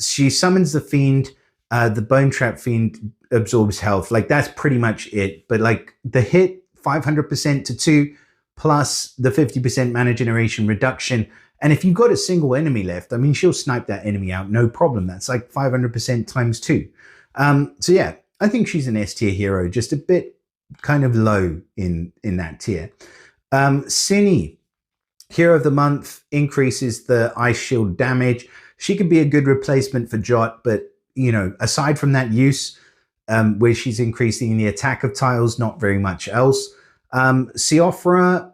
She summons the fiend. The Bone Trap Fiend absorbs health. Like that's pretty much it. But like the hit 500% to 2 plus the 50% mana generation reduction. And if you've got a single enemy left, I mean, she'll snipe that enemy out, no problem. That's like 500% times 2. So yeah, I think she's an S tier hero, just a bit kind of low in that tier. Cine, Hero of the Month, increases the ice shield damage. She could be a good replacement for Jot, but aside from that use, where she's increasing the attack of tiles, not very much else. Siofra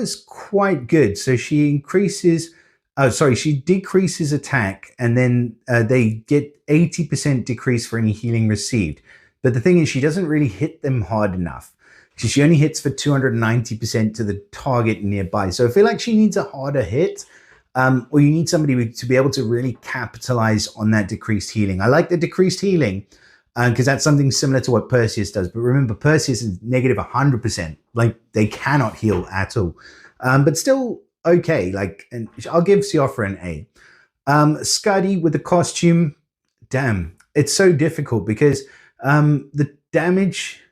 is quite good. So she decreases attack, and then they get 80% decrease for any healing received. But the thing is, she doesn't really hit them hard enough. She only hits for 290% to the target nearby. So I feel like she needs a harder hit, or you need somebody to be able to really capitalize on that decreased healing. I like the decreased healing because that's something similar to what Perseus does. But remember, Perseus is negative 100%. Like they cannot heal at all. But still okay. Like, and I'll give Siofra an A. Scuddy with the costume, damn, it's so difficult because the damage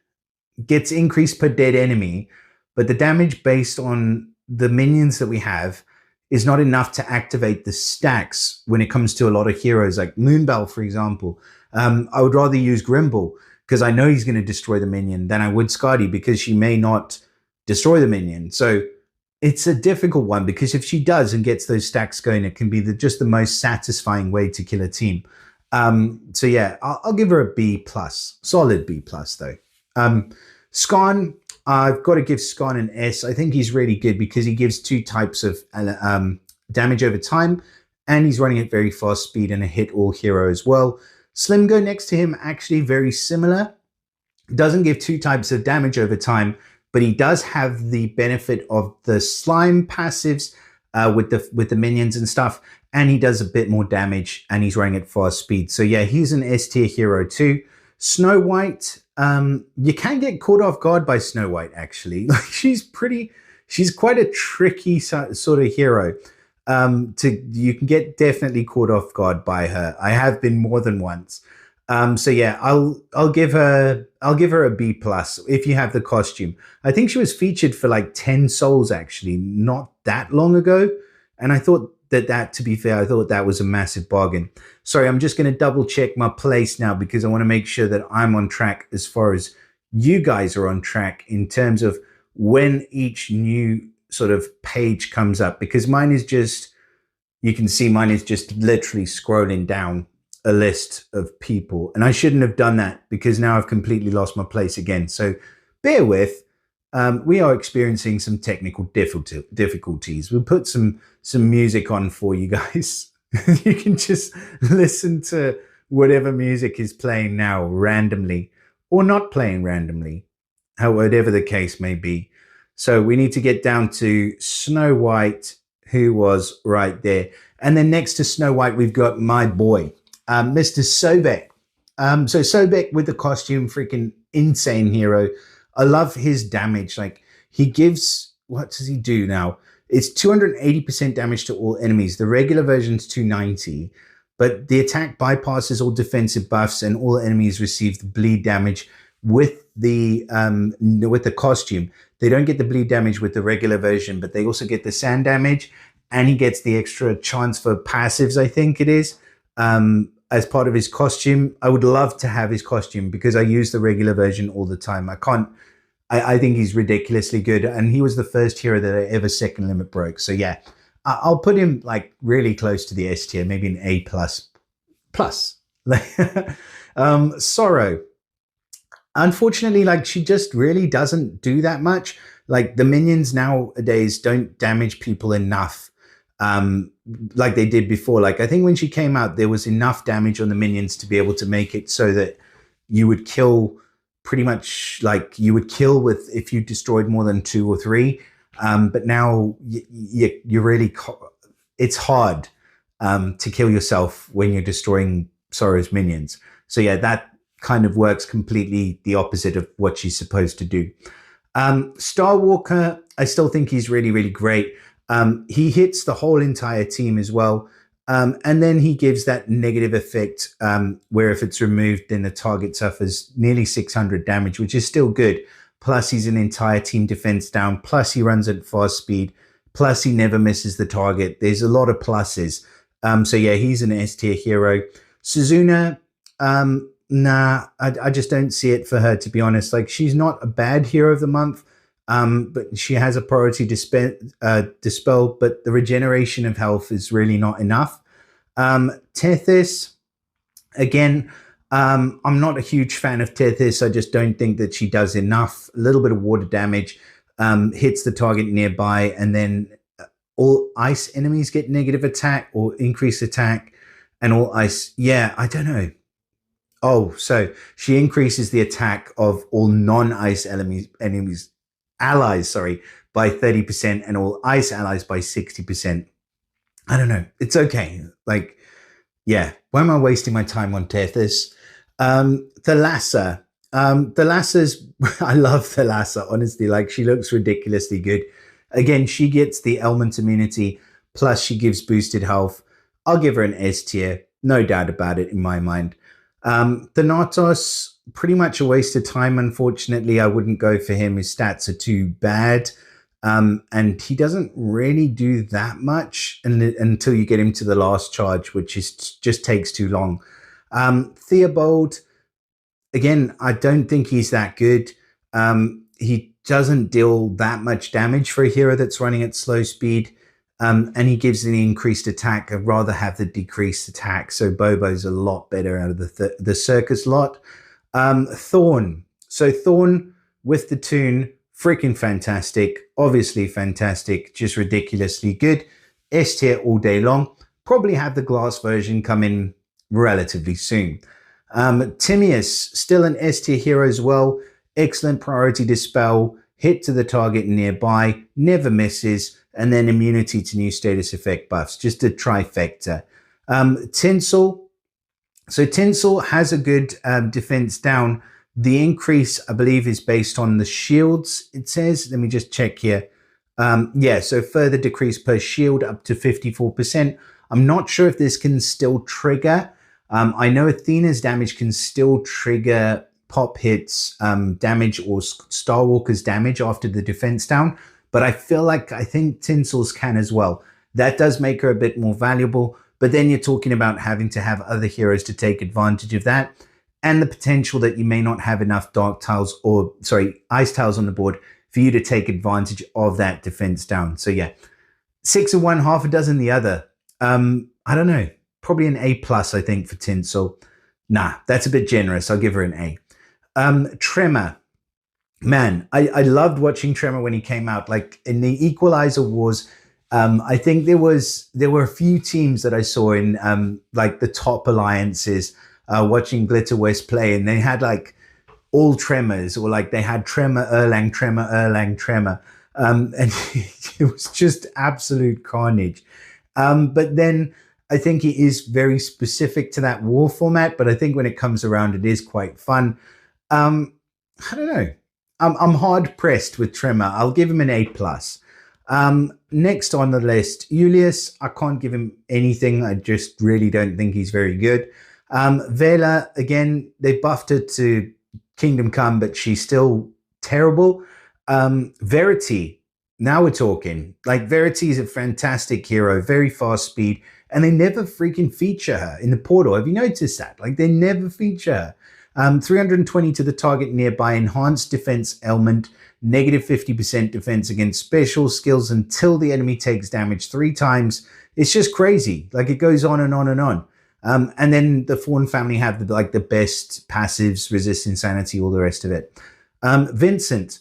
gets increased per dead enemy, but the damage based on the minions that we have is not enough to activate the stacks when it comes to a lot of heroes like Moonbell, for example. I would rather use Grimble because I know he's going to destroy the minion than I would Skadi because she may not destroy the minion. So it's a difficult one because if she does and gets those stacks going, it can be just the most satisfying way to kill a team. So yeah, I'll give her a B+, solid B+ though. Skarn, I've got to give Skarn an S. I think he's really good because he gives 2 types of damage over time, and he's running at very fast speed and a hit all hero as well. Slimgo next to him, actually very similar. Doesn't give 2 types of damage over time, but he does have the benefit of the slime passives with the minions and stuff, and he does a bit more damage, and he's running at fast speed. So yeah, he's an S tier hero too. Snow White, you can get caught off guard by Snow White, actually. Like she's quite a tricky sort of hero. You can get definitely caught off guard by her. I have been more than once. So yeah, I'll give her a B+ if you have the costume. I think she was featured for like 10 souls actually, not that long ago. And I thought that to be fair, I thought that was a massive bargain. Sorry, I'm just going to double check my place now because I want to make sure that I'm on track as far as you guys are on track in terms of when each new sort of page comes up, because mine is just, you can see mine is just literally scrolling down a list of people, and I shouldn't have done that because now I've completely lost my place again. So bear with. We are experiencing some technical difficulties. We'll put some music on for you guys. You can just listen to whatever music is playing now randomly. or not playing randomly, whatever the case may be. So we need to get down to Snow White, who was right there. And then next to Snow White, we've got my boy, Mr. Sobek. So Sobek with the costume, freaking insane hero. I love his damage. Like he gives, what does he do now? It's 280% damage to all enemies. The regular version's 290, but the attack bypasses all defensive buffs and all enemies receive the bleed damage with the costume. They don't get the bleed damage with the regular version, but they also get the sand damage, and he gets the extra chance for passives, I think it is, as part of his costume. I would love to have his costume because I use the regular version all the time. I think he's ridiculously good, and he was the first hero that I ever second limit broke. So yeah, I'll put him like really close to the S tier, maybe an A plus. Sorrow. Unfortunately, like she just really doesn't do that much. Like the minions nowadays don't damage people enough, like they did before. Like I think when she came out, there was enough damage on the minions to be able to make it so that you would kill pretty much, like you would kill with if you destroyed more than 2 or 3. But now you really, it's hard to kill yourself when you're destroying Sorrow's minions. So yeah, that kind of works completely the opposite of what she's supposed to do. Star Walker, I still think he's really, really great. He hits the whole entire team as well. And then he gives that negative effect where if it's removed, then the target suffers nearly 600 damage, which is still good. Plus, he's an entire team defense down. Plus, he runs at fast speed. Plus, he never misses the target. There's a lot of pluses. So, yeah, he's an S tier hero. Suzuna, nah, I just don't see it for her, to be honest. Like, she's not a bad hero of the month. But she has a priority dispel, but the regeneration of health is really not enough. Tethys, again, I'm not a huge fan of Tethys. I just don't think that she does enough. A little bit of water damage, hits the target nearby, and then all ice enemies get negative attack or increased attack, and all ice, yeah, I don't know. Oh, so she increases the attack of all non-ice allies, by 30% and all ice allies by 60%. I don't know. It's okay. Like, yeah, why am I wasting my time on Tethys? Thalassa. Thalassa's, I love Thalassa, honestly. Like, she looks ridiculously good. Again, she gets the element immunity, plus she gives boosted health. I'll give her an S tier. No doubt about it in my mind. Thanatos, pretty much a waste of time, unfortunately. I wouldn't go for him. His stats are too bad. And he doesn't really do that much until you get him to the last charge, which is just takes too long. Theobald, again, I don't think he's that good. He doesn't deal that much damage for a hero that's running at slow speed. And he gives an increased attack. I'd rather have the decreased attack. So Bobo's a lot better out of the circus lot. Thorn. So Thorn with the tune, freaking fantastic. Obviously fantastic. Just ridiculously good. S tier all day long. Probably have the glass version come in relatively soon. Timaeus, still an S tier hero as well. Excellent priority dispel. Hit to the target nearby. Never misses. And then immunity to new status effect buffs. Just a trifecta. Tinsel. So Tinsel has a good defense down. The increase, I believe, is based on the shields, it says. Let me just check here. Yeah, so further decrease per shield up to 54%. I'm not sure if this can still trigger. I know Athena's damage can still trigger pop hits damage or Star Walker's damage after the defense down. But I think Tinsel's can as well. That does make her a bit more valuable. But then you're talking about having to have other heroes to take advantage of that. And the potential that you may not have enough ice tiles on the board for you to take advantage of that defense down. So yeah, 6 of one, half a dozen the other. I don't know. Probably an A plus, I think, for Tinsel. Nah, that's a bit generous. I'll give her an A. Tremor. Man, I loved watching Tremor when he came out. Like in the Equalizer Wars, I think there were a few teams that I saw in like the top alliances watching Glitter West play, and they had like all tremors, or like they had tremor, Erlang, tremor, Erlang, tremor. And it was just absolute carnage. But then I think it is very specific to that war format, but I think when it comes around, it is quite fun. I don't know. I'm hard pressed with Tremor. I'll give him an A plus. Next on the list, Julius. I can't give him anything. I just really don't think he's very good. Vela, again, they buffed her to Kingdom Come, but she's still terrible. Verity, now we're talking. Like, Verity is a fantastic hero, very fast speed, and they never freaking feature her in the portal. Have you noticed that? Like, they never feature her. 320 to the target nearby, enhanced defense element, negative 50% defense against special skills until the enemy takes damage 3 times. It's just crazy. Like, it goes on and on and on. And then the Fawn family have the best passives, resist insanity, all the rest of it. Vincent,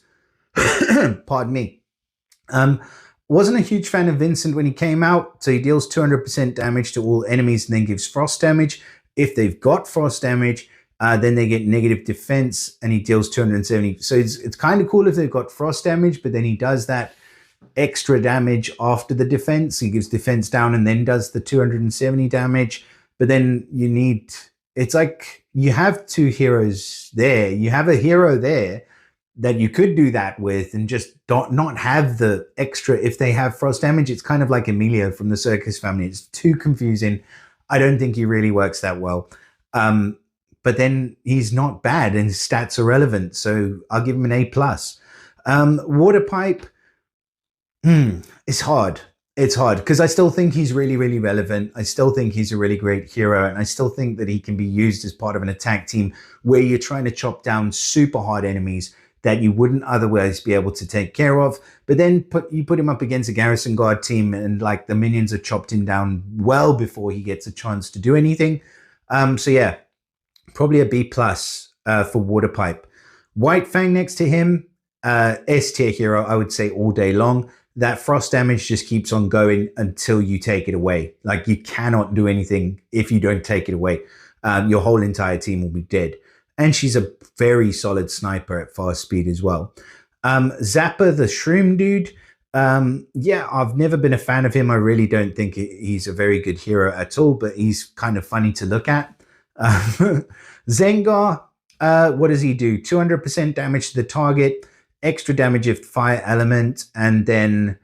pardon me. Wasn't a huge fan of Vincent when he came out. So he deals 200% damage to all enemies and then gives frost damage. If they've got frost damage, then they get negative defense and he deals 270. So it's kind of cool if they've got frost damage, but then he does that extra damage after the defense. He gives defense down and then does the 270 damage. But then it's like you have 2 heroes there. You have a hero there that you could do that with and just not have the extra if they have frost damage. It's kind of like Emilio from the Circus family. It's too confusing. I don't think he really works that well. But then he's not bad and his stats are relevant. So I'll give him an A plus. Water Pipe, it's hard. It's hard because I still think he's really, really relevant. I still think he's a really great hero. And I still think that he can be used as part of an attack team where you're trying to chop down super hard enemies that you wouldn't otherwise be able to take care of. But then you put him up against a Garrison Guard team and like the minions are chopped him down well before he gets a chance to do anything. So yeah, probably a B plus for Water Pipe. White Fang next to him, S tier hero, I would say all day long. That frost damage just keeps on going until you take it away. Like, you cannot do anything if you don't take it away. Your whole entire team will be dead. And she's a very solid sniper at fast speed as well. Zappa, the shroom dude. Yeah, I've never been a fan of him. I really don't think he's a very good hero at all, but he's kind of funny to look at. Zengar, what does he do? 200% damage to the target, extra damage if fire element, and then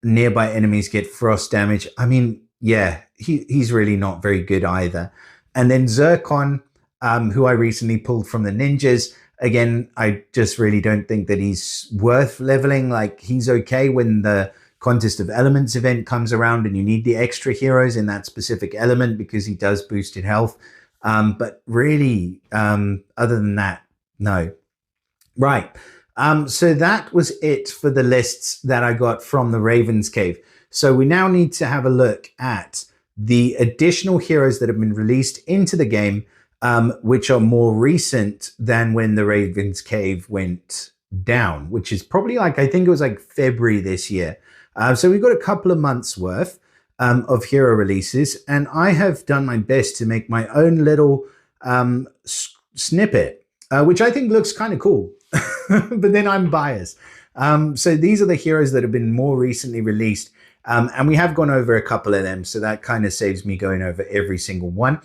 nearby enemies get frost damage. I mean, yeah, he's really not very good either. And then Zircon, who I recently pulled from the ninjas. Again, I just really don't think that he's worth leveling. Like, he's okay when the Contest of Elements event comes around and you need the extra heroes in that specific element because he does boosted health. But really, other than that, no. Right. So that was it for the lists that I got from the Raven's Cave. So we now need to have a look at the additional heroes that have been released into the game, which are more recent than when the Raven's Cave went down, which is probably I think it was like February this year. So we've got a couple of months worth of hero releases, and I have done my best to make my own little snippet, which I think looks kind of cool, but then I'm biased. So these are the heroes that have been more recently released, and we have gone over a couple of them, so that kind of saves me going over every single one.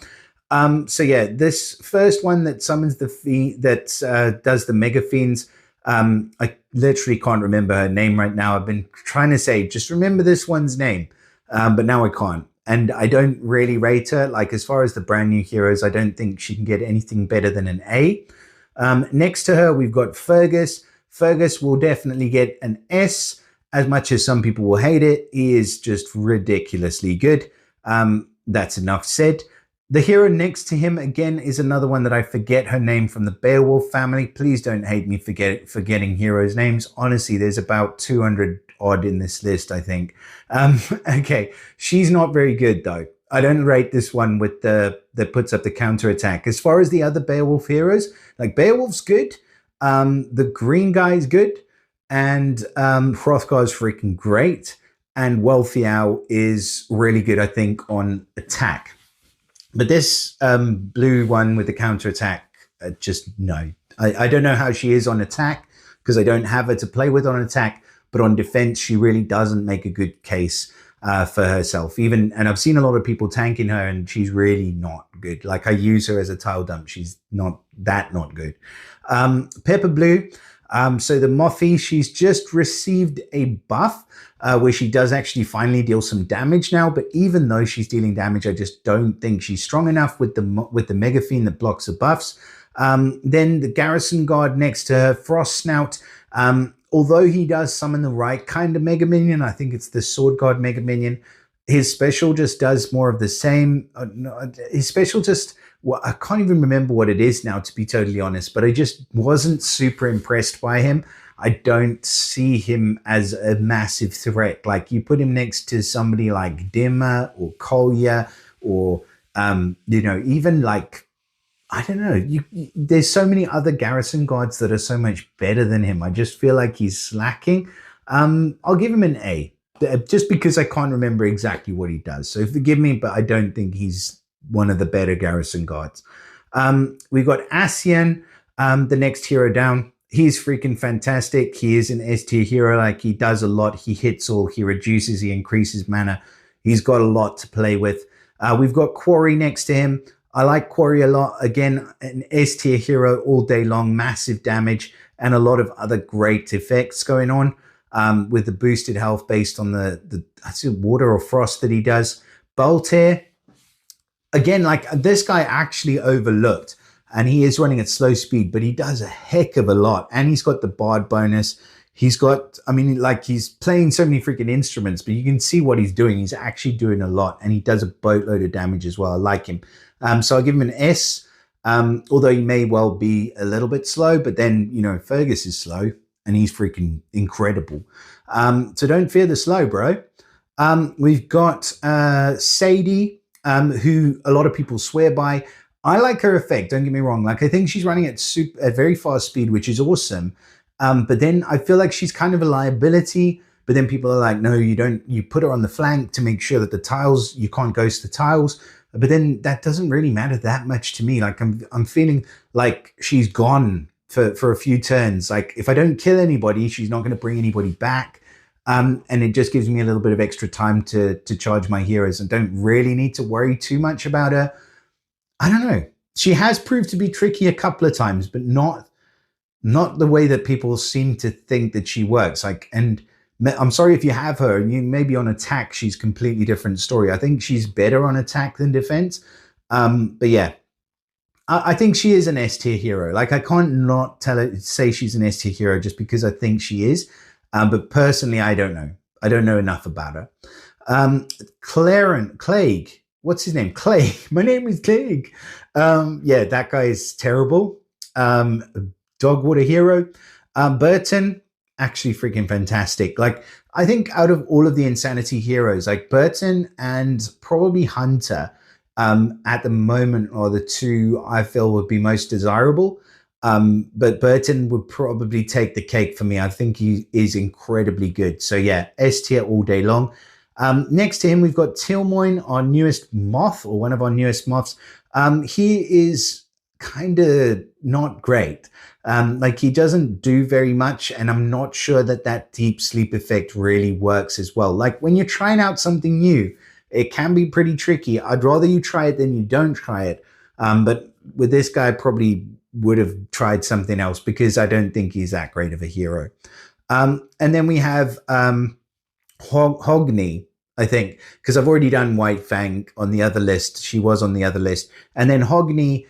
So yeah, this first one that summons the does the Mega Fiends. I literally can't remember her name right now. I've been trying to say, just remember this one's name, but now I can't. And I don't really rate her. Like, as far as the brand new heroes, I don't think she can get anything better than an A. Next to her, we've got Fergus. Fergus will definitely get an S, as much as some people will hate it. He is just ridiculously good. That's enough said. The hero next to him, again, is another one that I forget her name from the Beowulf family. Please don't hate me for forgetting heroes' names. Honestly, there's about 200 odd in this list, I think. Okay, she's not very good, though. I don't rate this one with that puts up the counterattack. As far as the other Beowulf heroes, like, Beowulf's good. The green guy's good. And Hrothgar's freaking great. And Wealthiao is really good, I think, on attack. But this blue one with the counterattack, just no. I don't know how she is on attack because I don't have her to play with on attack, but on defense, she really doesn't make a good case for herself. And I've seen a lot of people tanking her, and she's really not good. Like, I use her as a tile dump. She's not good. Pepper Blue. So the Moffy, she's just received a buff where she does actually finally deal some damage now. But even though she's dealing damage, I just don't think she's strong enough with the Mega Fiend that blocks the buffs. Then the Garrison Guard next to her, Frost Snout. Although he does summon the right kind of Mega Minion, I think it's the Sword Guard Mega Minion. His special just does more of the same. His special just, well, I can't even remember what it is now, to be totally honest, but I just wasn't super impressed by him. I don't see him as a massive threat. Like, you put him next to somebody like Dimmer or Kolya or, even like, I don't know. There's so many other Garrison Guards that are so much better than him. I just feel like he's slacking. I'll give him an A, just because I can't remember exactly what he does. So forgive me, but I don't think he's one of the better Garrison Guards. We've got Asian, the next hero down. He's freaking fantastic. He is an S tier hero. Like, he does a lot. He hits all. He reduces. He increases mana. He's got a lot to play with. We've got Quarry next to him. I like Quarry a lot. Again, an S tier hero all day long, massive damage, and a lot of other great effects going on with the boosted health based on the water or frost that he does. Voltaire, again, like, this guy actually overlooked, and he is running at slow speed, but he does a heck of a lot. And he's got the Bard bonus. He's got, he's playing so many freaking instruments, but you can see what he's doing. He's actually doing a lot, and he does a boatload of damage as well. I like him. So I'll give him an S, although he may well be a little bit slow, but then, Fergus is slow, and he's freaking incredible. So don't fear the slow, bro. We've got Sadie, who a lot of people swear by. I like her effect, don't get me wrong. Like, I think she's running at very fast speed, which is awesome. But then I feel like she's kind of a liability. But then people are like, no, you don't. You put her on the flank to make sure that the tiles, you can't ghost the tiles. But then that doesn't really matter that much to me. Like, I'm feeling like she's gone for a few turns. Like, if I don't kill anybody, she's not going to bring anybody back. And it just gives me a little bit of extra time to charge my heroes, and don't really need to worry too much about her. I don't know. She has proved to be tricky a couple of times, but not the way that people seem to think that she works. Like, and I'm sorry if you have her and you maybe on attack, she's completely different story. I think she's better on attack than defense. But yeah, I think she is an S tier hero. Like, I can't not say she's an S tier hero just because I think she is. But personally, I don't know. I don't know enough about her. Clegg. What's his name? Clegg. My name is Clegg. Yeah, that guy is terrible. Dogwater hero. Burton, actually freaking fantastic. Like, I think out of all of the Insanity heroes, like, Burton and probably Hunter at the moment are the two I feel would be most desirable. But Burton would probably take the cake for me. I think he is incredibly good. So yeah, S tier all day long. Next to him, we've got Tilmoin, our newest moth, or one of our newest moths. He is kind of not great. Like, he doesn't do very much, and I'm not sure that deep sleep effect really works as well. Like, when you're trying out something new, it can be pretty tricky. I'd rather you try it than you don't try it. But with this guy, probably would have tried something else because I don't think he's that great of a hero. And then we have Hogni, I think, because I've already done White Fang on the other list. She was on the other list. And then Hogni,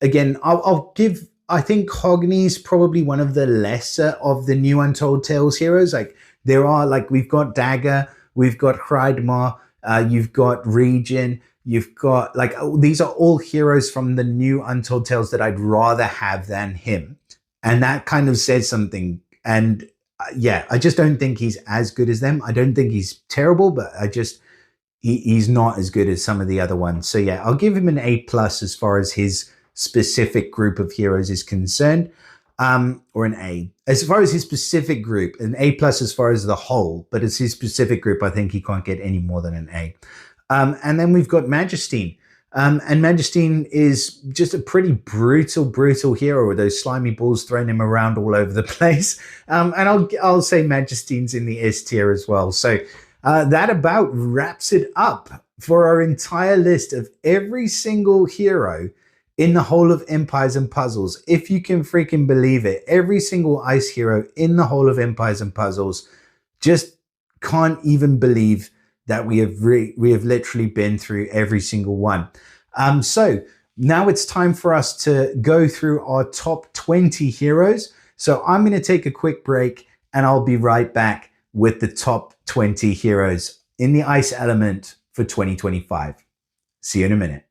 again, I think Hogni's probably one of the lesser of the new Untold Tales heroes. Like, there are, like, we've got Dagger, we've got Hreidmar, you've got Region, you've got, like, these are all heroes from the new Untold Tales that I'd rather have than him. And that kind of says something. And yeah, I just don't think he's as good as them. I don't think he's terrible, but he's not as good as some of the other ones. So yeah, I'll give him an A+ as far as his specific group of heroes is concerned, or an A. As far as his specific group, an A+ as far as the whole, but as his specific group, I think he can't get any more than an A. And then we've got Majestine. And Magistine is just a pretty brutal hero with those slimy balls throwing him around all over the place. And I'll say Magistine's in the S tier as well. So that about wraps it up for our entire list of every single hero in the whole of Empires and Puzzles. If you can freaking believe it, every single ice hero in the whole of Empires and Puzzles. Just can't even believe that we have literally been through every single one. So now it's time for us to go through our top 20 heroes. So I'm going to take a quick break and I'll be right back with the top 20 heroes in the ice element for 2025. See you in a minute.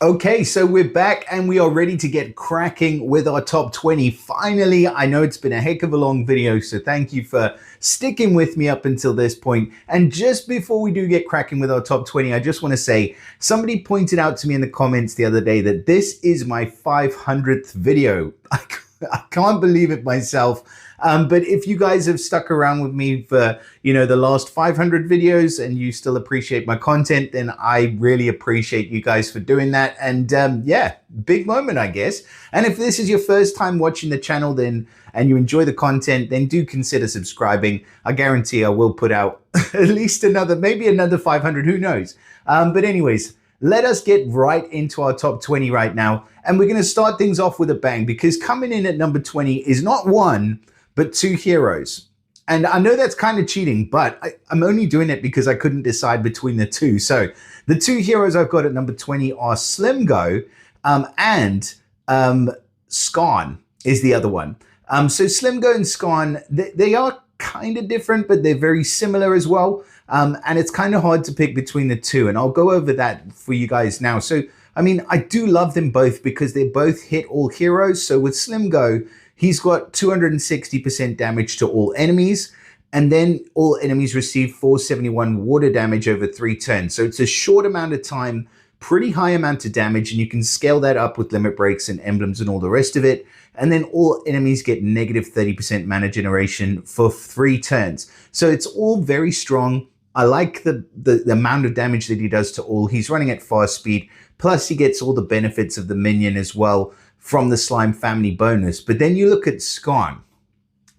Okay, so we're back and we are ready to get cracking with our top 20. Finally, I know it's been a heck of a long video, so thank you for sticking with me up until this point. And just before we do get cracking with our top 20, I just want to say, somebody pointed out to me in the comments the other day that this is my 500th video. I can't believe it myself. But if you guys have stuck around with me for, the last 500 videos and you still appreciate my content, then I really appreciate you guys for doing that. And yeah, big moment, I guess. And if this is your first time watching the channel and you enjoy the content, then do consider subscribing. I guarantee I will put out at least maybe another 500, who knows? But anyways, let us get right into our top 20 right now. And we're going to start things off with a bang, because coming in at number 20 is not one, but two heroes. And I know that's kind of cheating, but I'm only doing it because I couldn't decide between the two. So the two heroes I've got at number 20 are Slimgo and Skarn is the other one. So Slimgo and Skarn, they are kind of different, but they're very similar as well. And it's kind of hard to pick between the two. And I'll go over that for you guys now. So, I mean, I do love them both because they both hit all heroes. So with Slimgo, he's got 260% damage to all enemies. And then all enemies receive 471 water damage over 3 turns. So it's a short amount of time, pretty high amount of damage. And you can scale that up with limit breaks and emblems and all the rest of it. And then all enemies get negative 30% mana generation for 3 turns. So it's all very strong. I like the amount of damage that he does to all. He's running at fast speed. Plus he gets all the benefits of the minion as well from the slime family bonus. But then you look at Skarn.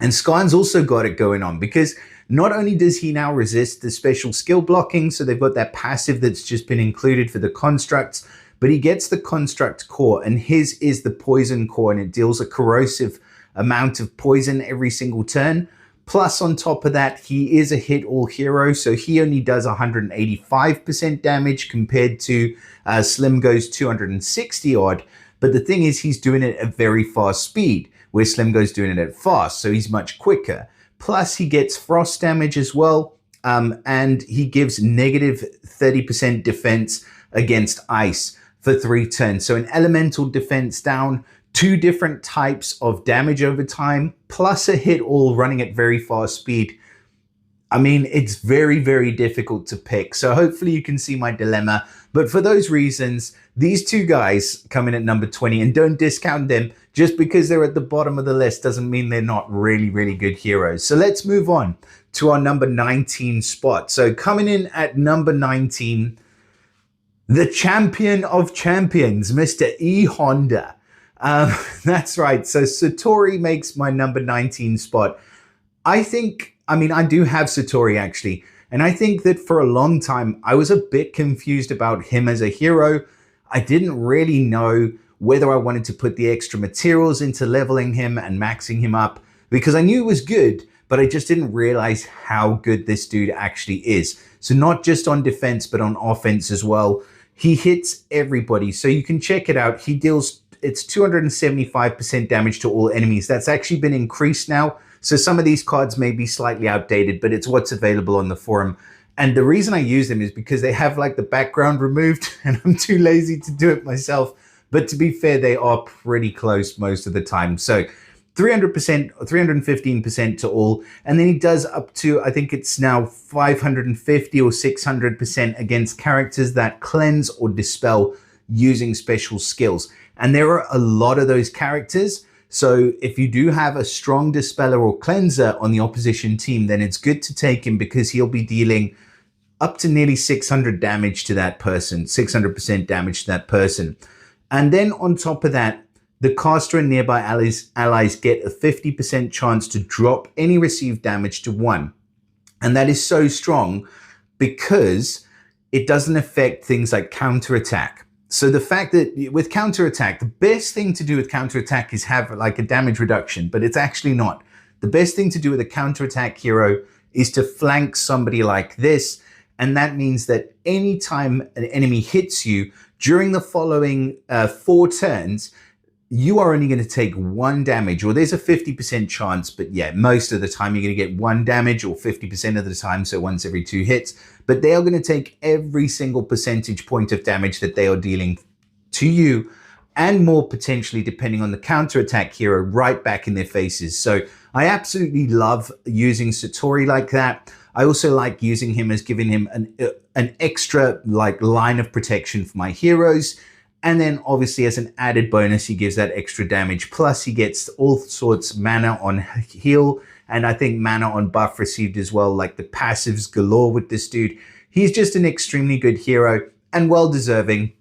And Skarn's also got it going on, because not only does he now resist the special skill blocking, so they've got that passive that's just been included for the constructs, but he gets the construct core, and his is the poison core, and it deals a corrosive amount of poison every single turn. Plus, on top of that, he is a hit-all hero, so he only does 185% damage compared to Slimgo's 260-odd. But the thing is, he's doing it at very fast speed, where Slimgo's doing it at fast, so he's much quicker. Plus, he gets frost damage as well, and he gives negative 30% defense against ice for 3 turns. So an elemental defense down, 2 different types of damage over time, plus a hit all running at very fast speed. I mean, it's very, very difficult to pick. So hopefully you can see my dilemma. But for those reasons, these two guys come in at number 20, and don't discount them. Just because they're at the bottom of the list doesn't mean they're not really, really good heroes. So let's move on to our number 19 spot. So coming in at number 19, the champion of champions, Mr. E. Honda. That's right. So Satori makes my number 19 spot. I do have Satori actually. And I think that for a long time, I was a bit confused about him as a hero. I didn't really know whether I wanted to put the extra materials into leveling him and maxing him up, because I knew it was good, but I just didn't realize how good this dude actually is. So not just on defense, but on offense as well. He hits everybody. So you can check it out. He deals, it's 275% damage to all enemies. That's actually been increased now. So some of these cards may be slightly outdated, but it's what's available on the forum. And the reason I use them is because they have like the background removed, and I'm too lazy to do it myself. But to be fair, they are pretty close most of the time. So 300%, 315% to all. And then he does up to, I think it's now 550 or 600% against characters that cleanse or dispel using special skills. And there are a lot of those characters. So if you do have a strong dispeller or cleanser on the opposition team, then it's good to take him, because he'll be dealing up to nearly 600 damage to that person, 600% damage to that person. And then on top of that, the caster and nearby allies get a 50% chance to drop any received damage to 1. And that is so strong because it doesn't affect things like counterattack. So the fact that with counterattack, the best thing to do with counterattack is have like a damage reduction, but it's actually not. The best thing to do with a counterattack hero is to flank somebody like this. And that means that anytime an enemy hits you during the following 4 turns, you are only going to take 1 damage, or there's a 50% chance, but yeah, most of the time you're going to get 1 damage, or 50% of the time, so once every 2 hits. But they are going to take every single percentage point of damage that they are dealing to you, and more potentially, depending on the counterattack hero, right back in their faces. So I absolutely love using Satori like that. I also like using him as giving him an extra like line of protection for my heroes. And then obviously as an added bonus, he gives that extra damage. Plus he gets all sorts mana on heal. And I think mana on buff received as well, like the passives galore with this dude. He's just an extremely good hero and well deserving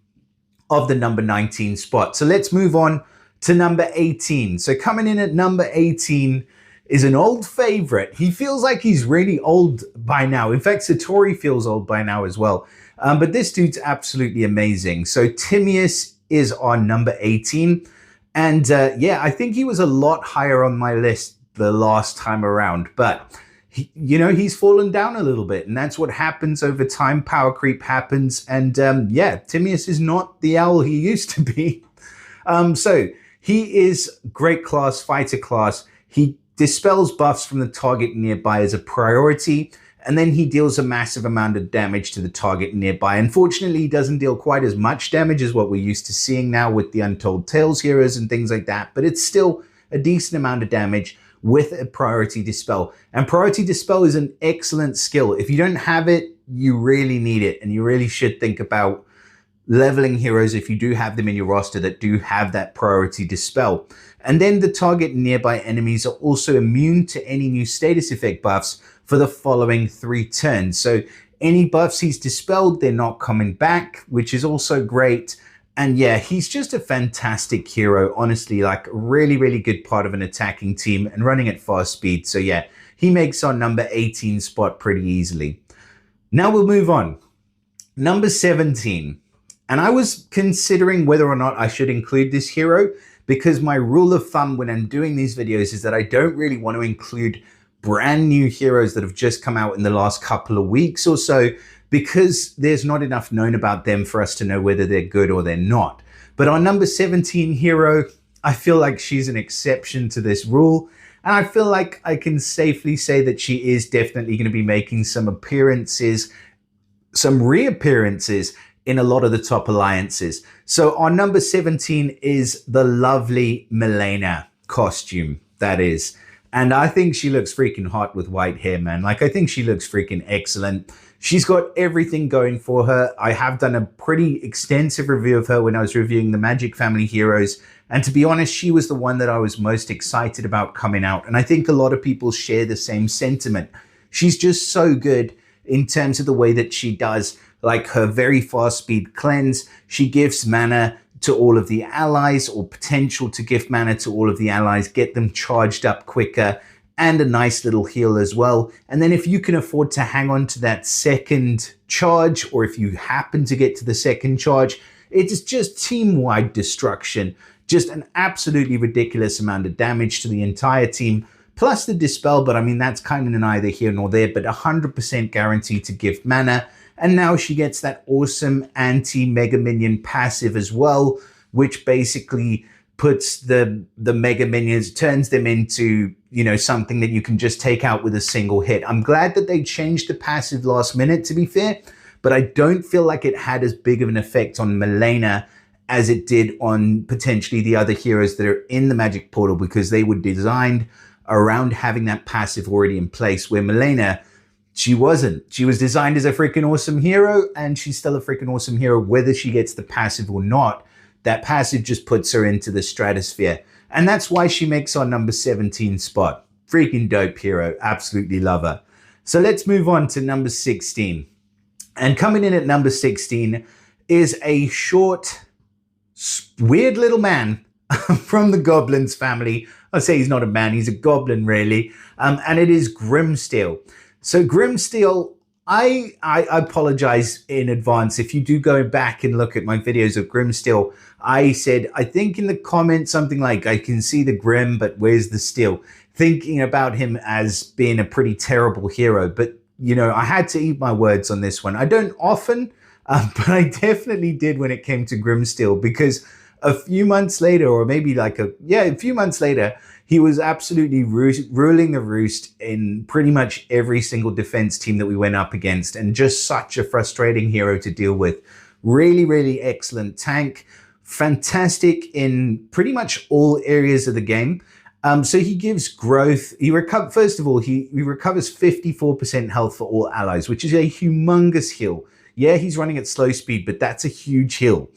of the number 19 spot. So let's move on to number 18. So coming in at number 18 is an old favorite. He feels like he's really old by now. In fact, Satori feels old by now as well. But this dude's absolutely amazing. So Timaeus is on number 18. And yeah, I think he was a lot higher on my list the last time around. But, he's fallen down a little bit. And that's what happens over time. Power creep happens. And yeah, Timaeus is not the owl he used to be. So he is great class, fighter class. He dispels buffs from the target nearby as a priority. And then he deals a massive amount of damage to the target nearby. Unfortunately, he doesn't deal quite as much damage as what we're used to seeing now with the Untold Tales heroes and things like that. But it's still a decent amount of damage with a priority dispel. And priority dispel is an excellent skill. If you don't have it, you really need it. And you really should think about leveling heroes if you do have them in your roster that do have that priority dispel. And then the target nearby enemies are also immune to any new status effect buffs for the following 3 turns. So any buffs he's dispelled, they're not coming back, which is also great. And yeah, he's just a fantastic hero, honestly, like a really, really good part of an attacking team and running at fast speed. So yeah, he makes our number 18 spot pretty easily. Now we'll move on. Number 17. And I was considering whether or not I should include this hero because my rule of thumb when I'm doing these videos is that I don't really want to include brand new heroes that have just come out in the last couple of weeks or so, because there's not enough known about them for us to know whether they're good or they're not. But our number 17 hero, I feel like she's an exception to this rule. And I feel like I can safely say that she is definitely going to be making some appearances, some reappearances in a lot of the top alliances. So our number 17 is the lovely Milena costume, that is. And I think she looks freaking hot with white hair, man. Like, I think she looks freaking excellent. She's got everything going for her. I have done a pretty extensive review of her when I was reviewing the Magic Family Heroes. And to be honest, she was the one that I was most excited about coming out. And I think a lot of people share the same sentiment. She's just so good in terms of the way that she does, like her very fast speed cleanse. She gives mana to all of the allies, or potential to give mana to all of the allies, get them charged up quicker, and a nice little heal as well. And then if you can afford to hang on to that second charge, or if you happen to get to the second charge, it's just team-wide destruction. Just an absolutely ridiculous amount of damage to the entire team, plus the dispel, but I mean, that's kind of neither here nor there, but 100% guaranteed to give mana. And now she gets that awesome anti-Mega Minion passive as well, which basically puts the Mega Minions, turns them into, something that you can just take out with a single hit. I'm glad that they changed the passive last minute, to be fair, but I don't feel like it had as big of an effect on Milena as it did on potentially the other heroes that are in the Magic Portal, because they were designed around having that passive already in place, where Milena, she wasn't. She was designed as a freaking awesome hero, and she's still a freaking awesome hero whether she gets the passive or not. That passive just puts her into the stratosphere. And that's why she makes our number 17 spot. Freaking dope hero. Absolutely love her. So let's move on to number 16. And coming in at number 16 is a short, weird little man from the Goblins family. I say he's not a man, he's a goblin really. And it is Grimsteel. So Grimsteel, I apologize in advance. If you do go back and look at my videos of Grimsteel, I said, I think in the comments something like, I can see the Grim, but where's the steel? Thinking about him as being a pretty terrible hero. But, you know, I had to eat my words on this one. I don't often, but I definitely did when it came to Grimsteel, because a few months later, or maybe like a few months later, he was absolutely ruling the roost in pretty much every single defense team that we went up against, and just such a frustrating hero to deal with. Really, really excellent tank, fantastic in pretty much all areas of the game. So he gives growth. First of all, he recovers 54% health for all allies, which is a humongous heal. Yeah, he's running at slow speed, but that's a huge heal.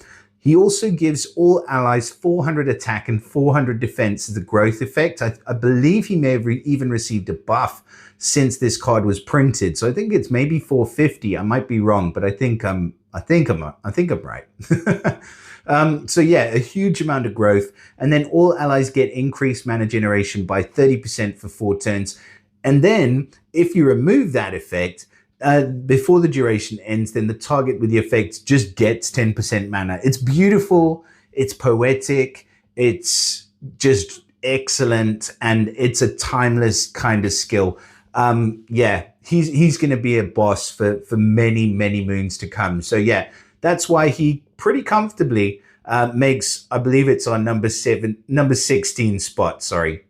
He also gives all allies 400 attack and 400 defense as a growth effect. I believe he may have even received a buff since this card was printed. So I think it's maybe 450. I might be wrong, but I think I'm right. So yeah, a huge amount of growth. And then all allies get increased mana generation by 30% for 4 turns. And then if you remove that effect, before the duration ends, then the target with the effect just gets 10% mana. It's beautiful, it's poetic, it's just excellent, and it's a timeless kind of skill. Yeah, he's going to be a boss for many, many moons to come. So yeah, that's why he pretty comfortably makes, I believe it's on number 16 spot, sorry.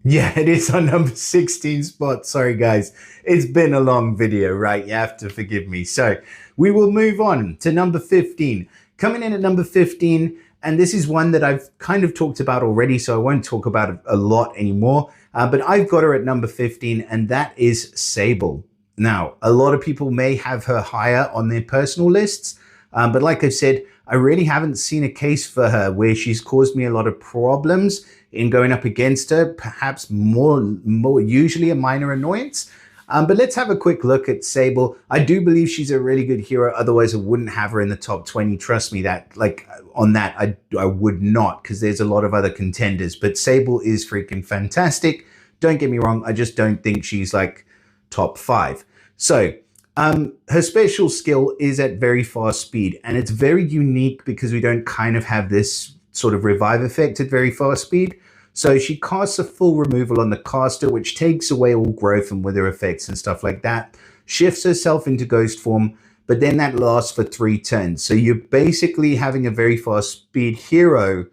Yeah, it is on number 16 spot. Sorry, guys. It's been a long video, right? You have to forgive me. So we will move on to number 15. Coming in at number 15, and this is one that I've kind of talked about already, so I won't talk about it a lot anymore. But I've got her at number 15, and that is Sable. Now, a lot of people may have her higher on their personal lists, but like I said, I really haven't seen a case for her where she's caused me a lot of problems in going up against her, perhaps more usually a minor annoyance. But let's have a quick look at Sable. I do believe she's a really good hero. Otherwise, I wouldn't have her in the top 20. Trust me, that like on that, I would not, because there's a lot of other contenders. But Sable is freaking fantastic. Don't get me wrong. I just don't think she's like top 5. So her special skill is at very fast speed, and it's very unique because we don't kind of have this sort of revive effect at very fast speed. So she casts a full removal on the caster, which takes away all growth and wither effects and stuff like that, shifts herself into ghost form, but then that lasts for 3 turns. So you're basically having a very fast speed hero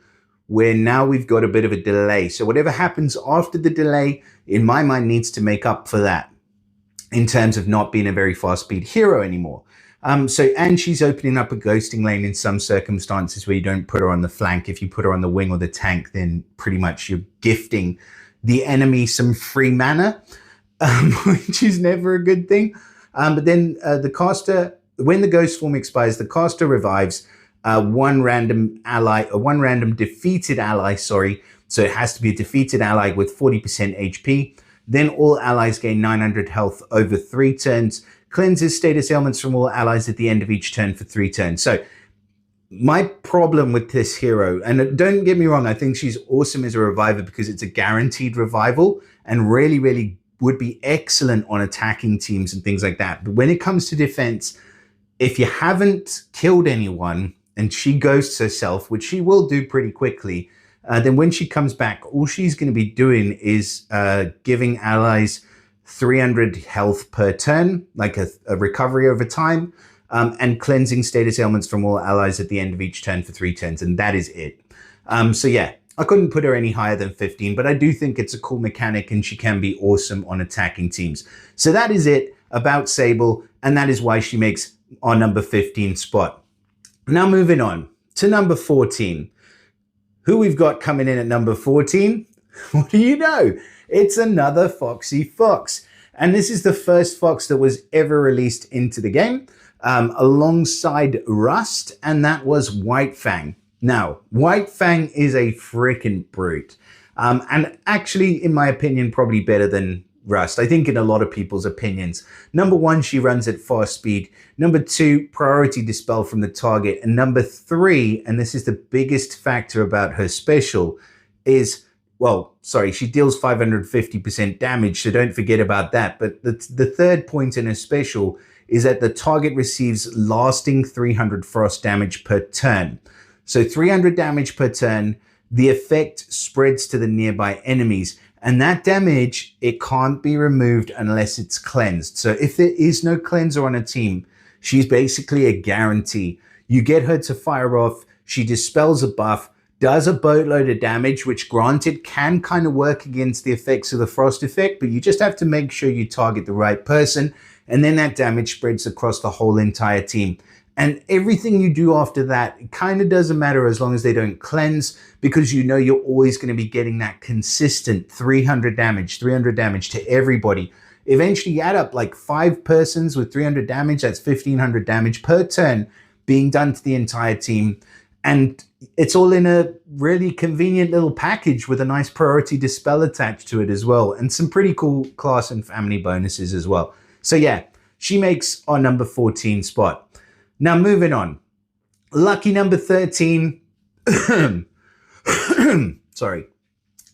where now we've got a bit of a delay. So whatever happens after the delay, in my mind, needs to make up for that in terms of not being a very fast speed hero anymore. And she's opening up a ghosting lane in some circumstances where you don't put her on the flank. If you put her on the wing or the tank, then pretty much you're gifting the enemy some free mana, which is never a good thing. But then the caster, when the ghost form expires, the caster revives one random defeated ally, sorry. So it has to be a defeated ally with 40% HP. Then all allies gain 900 health over 3 turns. Cleanses status ailments from all allies at the end of each turn for 3 turns. So my problem with this hero, and don't get me wrong, I think she's awesome as a reviver because it's a guaranteed revival and really, really would be excellent on attacking teams and things like that. But when it comes to defense, if you haven't killed anyone and she ghosts herself, which she will do pretty quickly, then when she comes back, all she's going to be doing is giving allies 300 health per turn, like a recovery over time, and cleansing status ailments from all allies at the end of each turn for 3 turns, and that is it. So yeah, I couldn't put her any higher than 15, but I do think it's a cool mechanic and she can be awesome on attacking teams. So that is it about Sable, and that is why she makes our number 15 spot. Now moving on to number 14. Who we've got coming in at number 14? What do you know? It's another Foxy Fox. And this is the first Fox that was ever released into the game, alongside Rust, and that was White Fang. Now, White Fang is a freaking brute. And actually, in my opinion, probably better than Rust, I think in a lot of people's opinions. Number one, she runs at fast speed. Number two, priority dispel from the target. And number three, and this is the biggest factor about her special, is, well, sorry, she deals 550% damage, so don't forget about that. But the third point in her special is that the target receives lasting 300 frost damage per turn. So 300 damage per turn, the effect spreads to the nearby enemies. And that damage, it can't be removed unless it's cleansed. So if there is no cleanser on a team, she's basically a guarantee. You get her to fire off, she dispels a buff, does a boatload of damage, which granted can kind of work against the effects of the frost effect, but you just have to make sure you target the right person. And then that damage spreads across the whole entire team. And everything you do after that, it kind of doesn't matter as long as they don't cleanse, because you know you're always going to be getting that consistent 300 damage to everybody. Eventually you add up like 5 persons with 300 damage, that's 1500 damage per turn being done to the entire team. And it's all in a really convenient little package with a nice priority dispel attached to it as well. And some pretty cool class and family bonuses as well. So yeah, she makes our number 14 spot. Now, moving on. Lucky number 13. Sorry.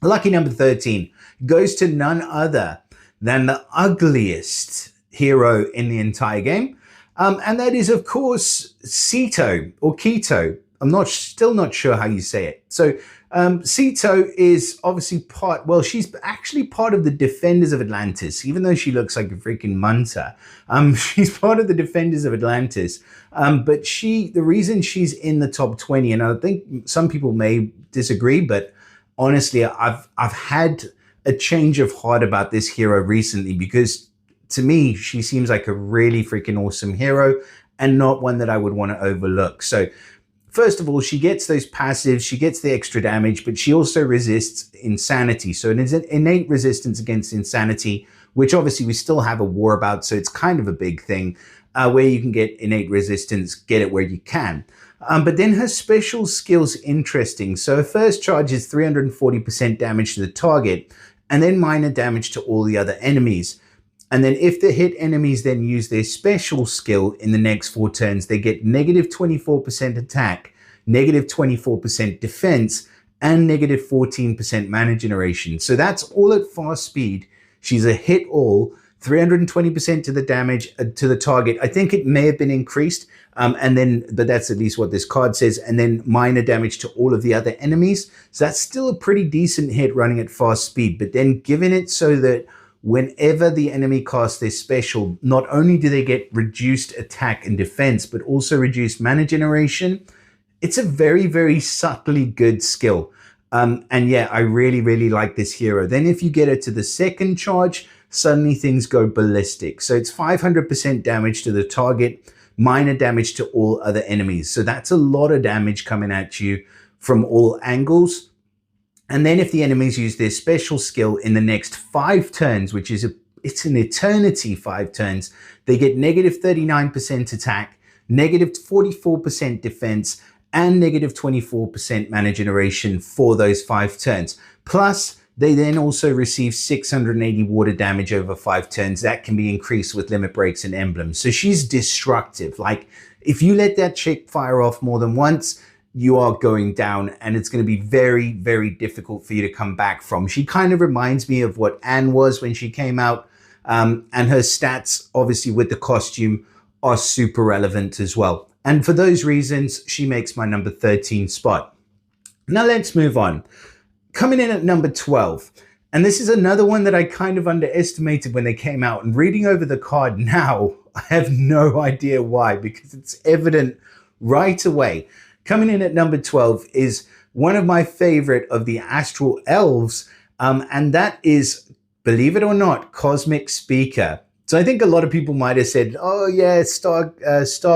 Lucky number 13 goes to none other than the ugliest hero in the entire game. And that is, of course, Ceto or Keto. I'm still not sure how you say it. So Ceto is obviously she's actually part of the Defenders of Atlantis, even though she looks like a freaking munter. She's part of the Defenders of Atlantis. But the reason she's in the top 20, and I think some people may disagree, but honestly, I've had a change of heart about this hero recently, because to me, she seems like a really freaking awesome hero and not one that I would want to overlook. So first of all, she gets those passives, she gets the extra damage, but she also resists insanity. So it is an innate resistance against insanity, which obviously we still have a war about, so it's kind of a big thing where you can get innate resistance, get it where you can. But then her special skill's interesting. So her first charge is 340% damage to the target, and then minor damage to all the other enemies. And then if the hit enemies then use their special skill in the next 4 turns, they get negative 24% attack, negative 24% defense, and negative 14% mana generation. So that's all at fast speed. She's a hit all, 320% to the damage to the target. I think it may have been increased, but that's at least what this card says. And then minor damage to all of the other enemies. So that's still a pretty decent hit running at fast speed. But then giving it so that whenever the enemy casts their special, not only do they get reduced attack and defense, but also reduced mana generation. It's a very, very subtly good skill. And yeah, I really, really like this hero. Then if you get her to the second charge, suddenly things go ballistic. So it's 500% damage to the target, minor damage to all other enemies. So that's a lot of damage coming at you from all angles. And then if the enemies use their special skill in the next 5 turns, which is it's an eternity 5 turns, they get negative 39% attack, negative 44% defense, and negative 24% mana generation for those 5 turns. Plus, they then also receive 680 water damage over 5 turns. That can be increased with limit breaks and emblems. So she's destructive. Like, if you let that chick fire off more than once, you are going down, and it's going to be very, very difficult for you to come back from. She kind of reminds me of what Anne was when she came out, and her stats, obviously with the costume, are super relevant as well. And for those reasons, she makes my number 13 spot. Now let's move on. Coming in at number 12, and this is another one that I kind of underestimated when they came out, and reading over the card now, I have no idea why, because it's evident right away. Coming in at number 12 is one of my favorite of the Astral Elves, and that is, believe it or not, Cosmic Speaker. So I think a lot of people might have said, oh yeah, Star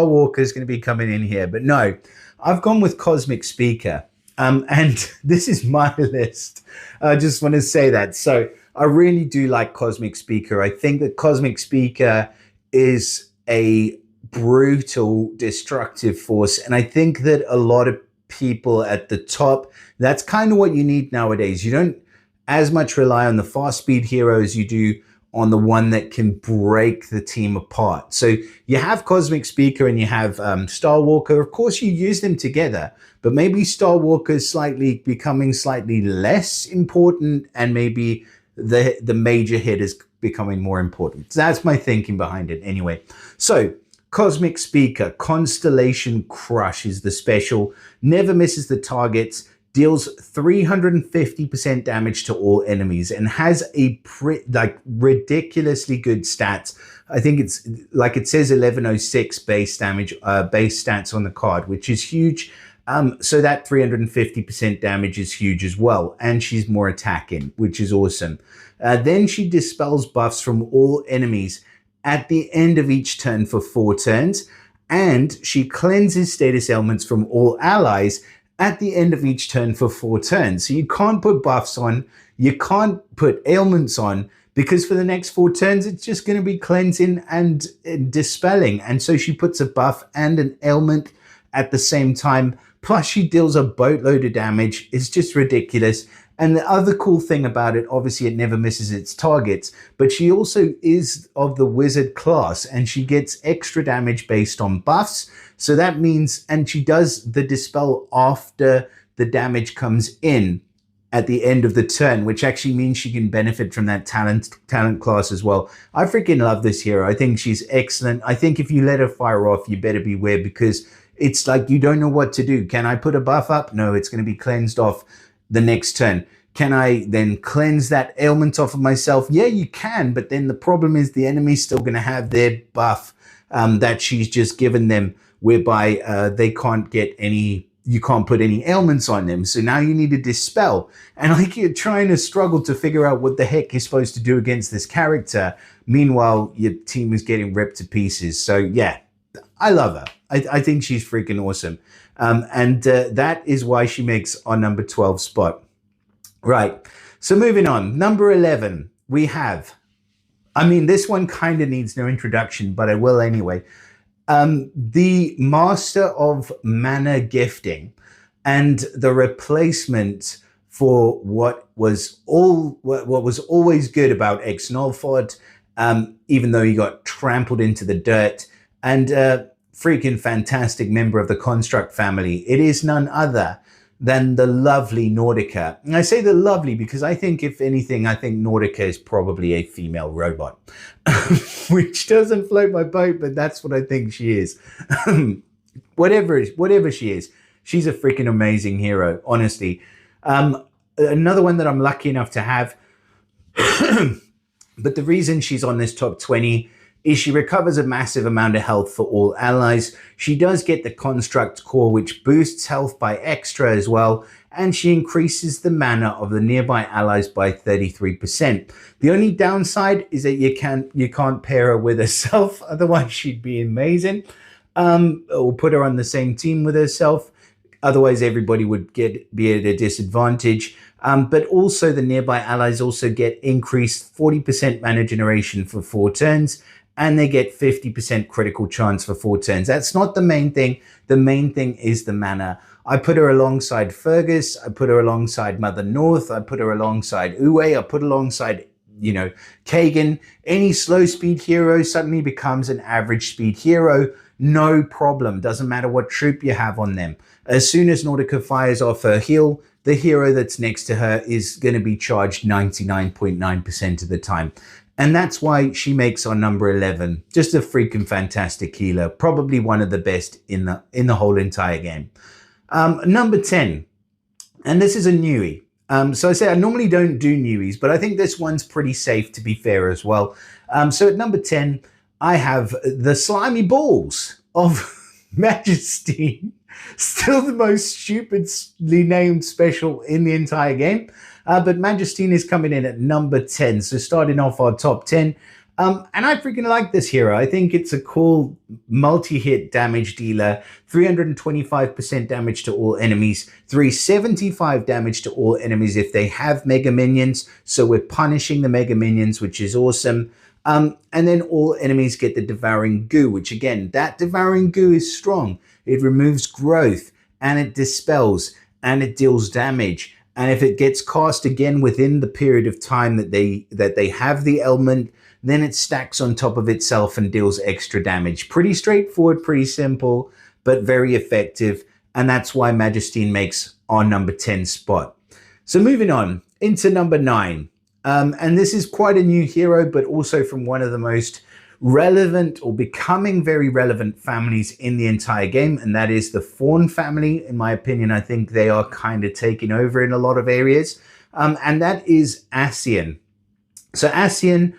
Walker is going to be coming in here, but no, I've gone with Cosmic Speaker. And this is my list. I just want to say that. So I really do like Cosmic Speaker. I think that Cosmic Speaker is a brutal, destructive force. And I think that a lot of people at the top, that's kind of what you need nowadays. You don't as much rely on the fast speed hero as you do on the one that can break the team apart. So you have Cosmic Speaker and you have Star Walker. Of course, you use them together, but maybe Star Walker is becoming slightly less important, and maybe the major hit is becoming more important. So that's my thinking behind it anyway. So Cosmic Speaker, Constellation Crush is the special, never misses the targets, deals 350% damage to all enemies, and has a ridiculously good stats. I think it's like it says 1106 base damage, base stats on the card, which is huge. So that 350% damage is huge as well. And she's more attacking, which is awesome. Then she dispels buffs from all enemies at the end of each turn for 4 turns. And she cleanses status ailments from all allies at the end of each turn for 4 turns. So you can't put buffs on, you can't put ailments on, because for the next 4 turns, it's just going to be cleansing and dispelling. And so she puts a buff and an ailment at the same time. Plus she deals a boatload of damage. It's just ridiculous. And the other cool thing about it, obviously it never misses its targets, but she also is of the wizard class and she gets extra damage based on buffs. So that means, and she does the dispel after the damage comes in at the end of the turn, which actually means she can benefit from that talent class as well. I freaking love this hero. I think she's excellent. I think if you let her fire off, you better beware, because it's like you don't know what to do. Can I put a buff up? No, it's going to be cleansed off the next turn. Can I then cleanse that ailment off of myself? Yeah, you can, but then the problem is the enemy's still going to have their buff that she's just given them, whereby they can't get any, you can't put any ailments on them. So now you need to dispel. And like you're trying to struggle to figure out what the heck you're supposed to do against this character. Meanwhile, your team is getting ripped to pieces. So yeah, I love her. I think she's freaking awesome. That is why she makes our number 12 spot. Right. So moving on, number 11, we have, I mean, this one kind of needs no introduction, but I will anyway. The Master of Mana Gifting, and the replacement for what was always good about Ex-Nulfod, even though he got trampled into the dirt, and freaking fantastic member of the Construct family. It is none other than the lovely Nordica. And I say the lovely because I think, if anything, I think Nordica is probably a female robot, which doesn't float my boat, but that's what I think she is. Whatever she is, she's a freaking amazing hero, honestly. Another one that I'm lucky enough to have, but the reason she's on this top 20 is she recovers a massive amount of health for all allies. She does get the Construct Core, which boosts health by extra as well, and she increases the mana of the nearby allies by 33%. The only downside is that you can't pair her with herself, otherwise she'd be amazing. Or put her on the same team with herself, otherwise everybody would be at a disadvantage. But also the nearby allies also get increased 40% mana generation for 4 turns, and they get 50% critical chance for 4 turns. That's not the main thing. The main thing is the mana. I put her alongside Fergus. I put her alongside Mother North. I put her alongside Uwe. I put alongside, Kagan. Any slow speed hero suddenly becomes an average speed hero. No problem. Doesn't matter what troop you have on them. As soon as Nordica fires off her heal, the hero that's next to her is going to be charged 99.9% of the time. And that's why she makes our number 11. Just a freaking fantastic healer. Probably one of the best in the whole entire game. Number 10. And this is a newie. So I say I normally don't do newies, but I think this one's pretty safe, to be fair as well. So at number 10, I have the Slimy Balls of Majesty. Still the most stupidly named special in the entire game. But Majestine is coming in at number 10. So starting off our top 10. And I freaking like this hero. I think it's a cool multi-hit damage dealer. 325% damage to all enemies. 375 damage to all enemies if they have Mega Minions. So we're punishing the Mega Minions, which is awesome. And then all enemies get the Devouring Goo, which again, that Devouring Goo is strong. It removes growth, and it dispels, and it deals damage. And if it gets cast again within the period of time that they have the ailment, then it stacks on top of itself and deals extra damage. Pretty straightforward, pretty simple, but very effective. And that's why Majestine makes our number 10 spot. So moving on into number 9. And this is quite a new hero, but also from one of the most relevant or becoming very relevant families in the entire game, and that is the Fawn family. In my opinion, I think they are kind of taking over in a lot of areas, and that is Ascian. So Ascian,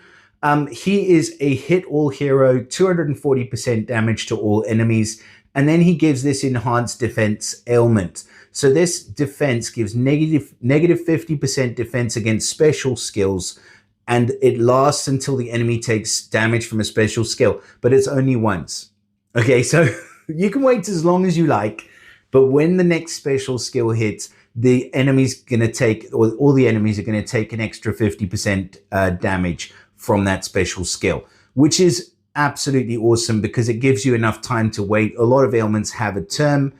he is a hit-all hero, 240% damage to all enemies, and then he gives this enhanced defense ailment. So this defense gives negative 50% defense against special skills, and it lasts until the enemy takes damage from a special skill, but it's only once. Okay, so you can wait as long as you like, but when the next special skill hits, the enemy's gonna take, or all the enemies are gonna take an extra 50% damage from that special skill, which is absolutely awesome because it gives you enough time to wait. A lot of ailments have a turn,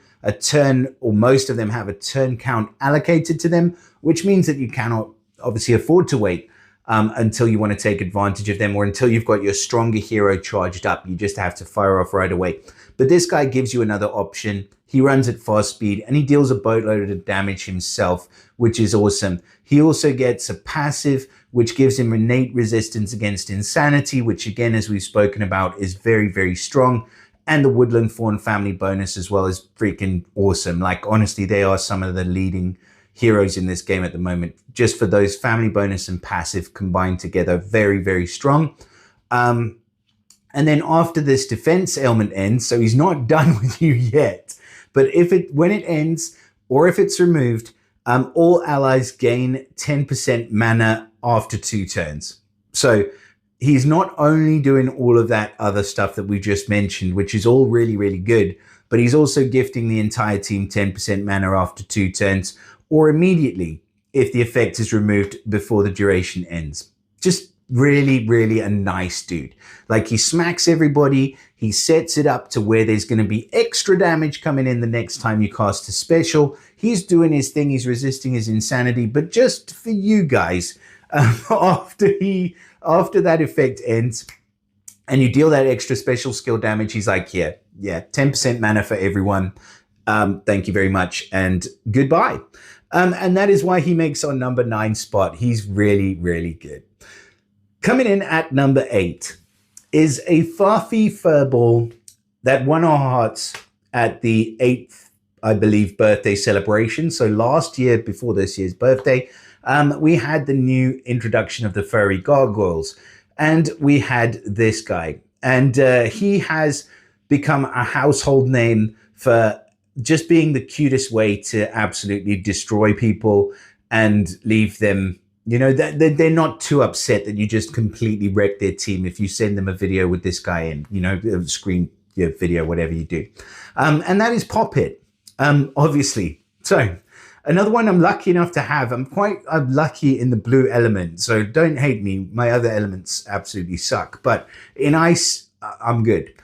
or most of them have a turn count allocated to them, which means that you cannot obviously afford to wait until you want to take advantage of them, or until you've got your stronger hero charged up. You just have to fire off right away. But this guy gives you another option. He runs at fast speed and he deals a boatload of damage himself, which is awesome. He also gets a passive, which gives him innate resistance against insanity, which again, as we've spoken about, is very, very strong. And the Woodland Fawn family bonus as well is freaking awesome. Like, honestly, they are some of the leading heroes in this game at the moment. Just for those family bonus and passive combined together, very, very strong. And then after this defense ailment ends, so he's not done with you yet, but when it ends, or if it's removed, all allies gain 10% mana after 2 turns. So he's not only doing all of that other stuff that we just mentioned, which is all really, really good, but he's also gifting the entire team 10% mana after 2 turns, or immediately if the effect is removed before the duration ends. Just really, really a nice dude. Like, he smacks everybody. He sets it up to where there's going to be extra damage coming in the next time you cast a special. He's doing his thing. He's resisting his insanity. But just for you guys, after that effect ends and you deal that extra special skill damage, he's like, yeah, 10% mana for everyone. Thank you very much and goodbye. And that is why he makes our number 9 spot. He's really, really good. Coming in at number 8 is a Farfie furball that won our hearts at the 8th, I believe, birthday celebration. So last year, before this year's birthday, we had the new introduction of the furry gargoyles, and we had this guy. And he has become a household name for just being the cutest way to absolutely destroy people and leave them, you know, they're not too upset that you just completely wreck their team if you send them a video with this guy in, you know, screen video, whatever you do. And that is Poppet, obviously. So another one I'm lucky enough to have. I'm lucky in the blue element, so don't hate me. My other elements absolutely suck, but in ice, I'm good.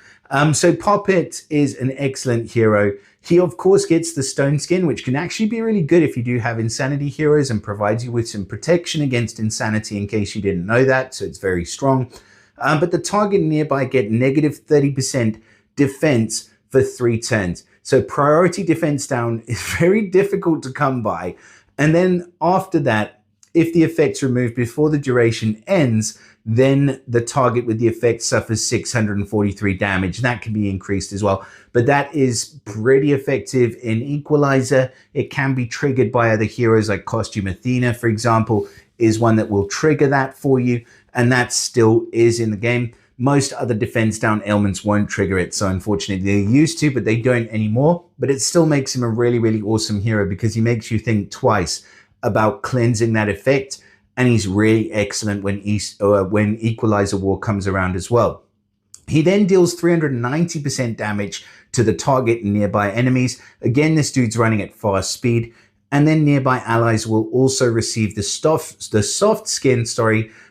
So Poppet is an excellent hero. He, of course, gets the stone skin, which can actually be really good if you do have insanity heroes and provides you with some protection against insanity in case you didn't know that. So it's very strong. But the target nearby get negative 30% defense for 3 turns. So priority defense down is very difficult to come by. And then after that, if the effect's removed before the duration ends, then the target with the effect suffers 643 damage. That can be increased as well. But that is pretty effective in Equalizer. It can be triggered by other heroes, like Costume Athena, for example, is one that will trigger that for you. And that still is in the game. Most other defense down ailments won't trigger it. So unfortunately, they used to, but they don't anymore. But it still makes him a really, really awesome hero because he makes you think twice about cleansing that effect. And he's really excellent when Equalizer War comes around as well. He then deals 390% damage to the target and nearby enemies. Again, this dude's running at fast speed. And then nearby allies will also receive the soft skin,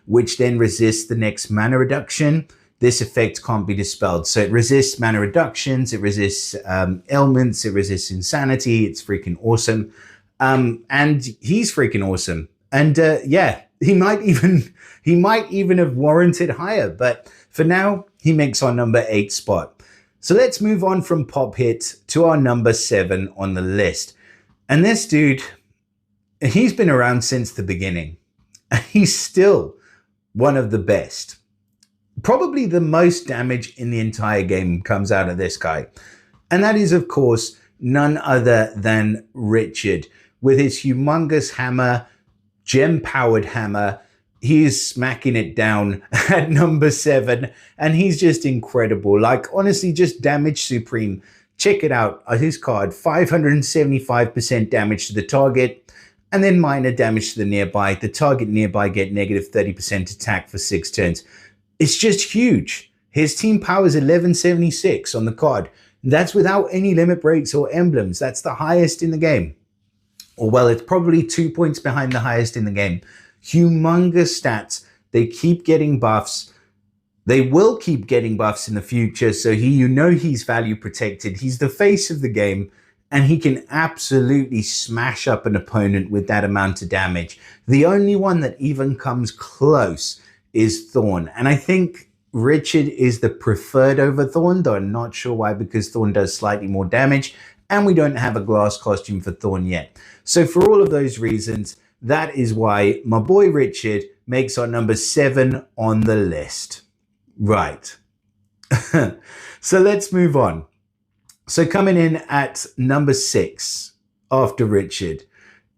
which then resists the next mana reduction. This effect can't be dispelled. So it resists mana reductions, it resists ailments, it resists insanity. It's freaking awesome. And he's freaking awesome. And yeah, he might even have warranted higher, but for now, he makes our number 8 spot. So let's move on from Pop Hit to our number 7 on the list. And this dude, he's been around since the beginning. He's still one of the best. Probably the most damage in the entire game comes out of this guy. And that is, of course, none other than Richard. With his humongous hammer, gem-powered hammer, he's smacking it down at number 7. And he's just incredible. Like, honestly, just damage supreme. Check it out. His card, 575% damage to the target, and then minor damage to the nearby. The target nearby get negative 30% attack for 6 turns. It's just huge. His team power is 1176 on the card. That's without any limit breaks or emblems. That's the highest in the game. Or well, it's probably 2 points behind the highest in the game. Humongous stats. They keep getting buffs. They will keep getting buffs in the future. So he's value protected. He's the face of the game. And he can absolutely smash up an opponent with that amount of damage. The only one that even comes close is Thorn. And I think Richard is the preferred over Thorn, though I'm not sure why, because Thorn does slightly more damage. And we don't have a glass costume for Thorn yet. So for all of those reasons, that is why my boy Richard makes our number 7 on the list. Right. So let's move on. So coming in at number 6 after Richard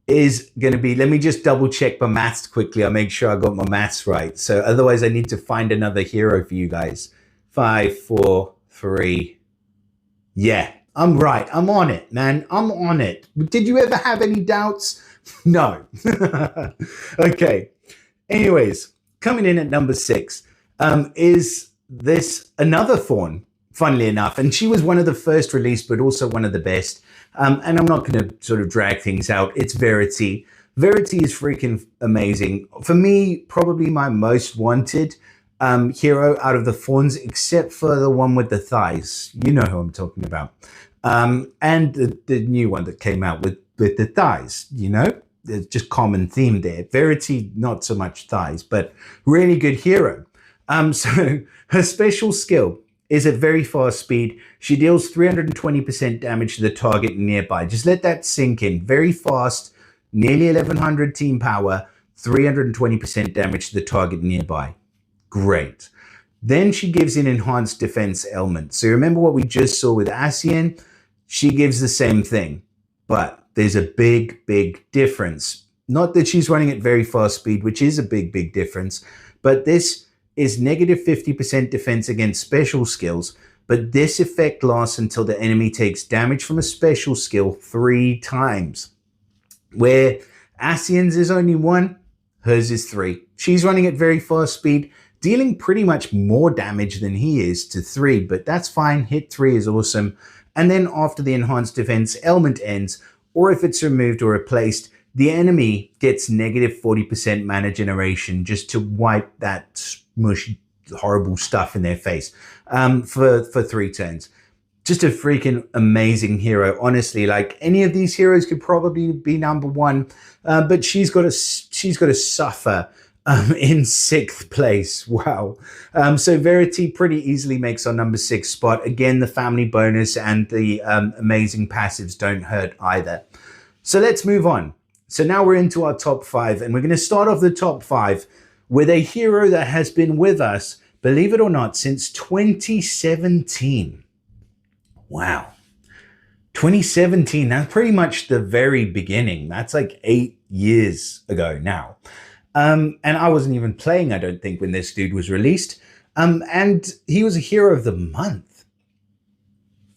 is going to be, let me just double check my maths quickly. I'll make sure I got my maths right. So otherwise I need to find another hero for you guys. 5, 4, 3. Yeah, I'm right. I'm on it, man. I'm on it. Did you ever have any doubts? No. Okay. Anyways, coming in at number 6 is this another Thorn, funnily enough. And she was one of the first released, but also one of the best. And I'm not going to sort of drag things out. It's Verity. Verity is freaking amazing. For me, probably my most wanted hero out of the Thorns, except for the one with the thighs. You know who I'm talking about. And the new one that came out with the thighs, you know? There's just common theme there. Verity, not so much thighs, but really good hero. So her special skill is at very fast speed. She deals 320% damage to the target nearby. Just let that sink in. Very fast, nearly 1100 team power, 320% damage to the target nearby. Great. Then she gives an enhanced defense element. So remember what we just saw with Ascian? She gives the same thing, but there's a big, big difference. Not that she's running at very fast speed, which is a big, big difference, but this is negative 50% defense against special skills, but this effect lasts until the enemy takes damage from a special skill 3 times. Where Ascian's is only 1, hers is 3. She's running at very fast speed, dealing pretty much more damage than he is to 3, but that's fine. Hit 3 is awesome. And then after the enhanced defense element ends, or if it's removed or replaced, the enemy gets negative 40% mana generation just to wipe that smush horrible stuff in their face for 3 turns. Just a freaking amazing hero. Honestly, like any of these heroes could probably be number 1, but she's got to suffer in 6th place. Wow. So Verity pretty easily makes our number 6 spot. Again, the family bonus and the amazing passives don't hurt either. So let's move on. So now we're into our top 5, and we're going to start off the top 5 with a hero that has been with us, believe it or not, since 2017. Wow. 2017, that's pretty much the very beginning. That's like 8 years ago now. And I wasn't even playing, I don't think, when this dude was released. And he was a hero of the month.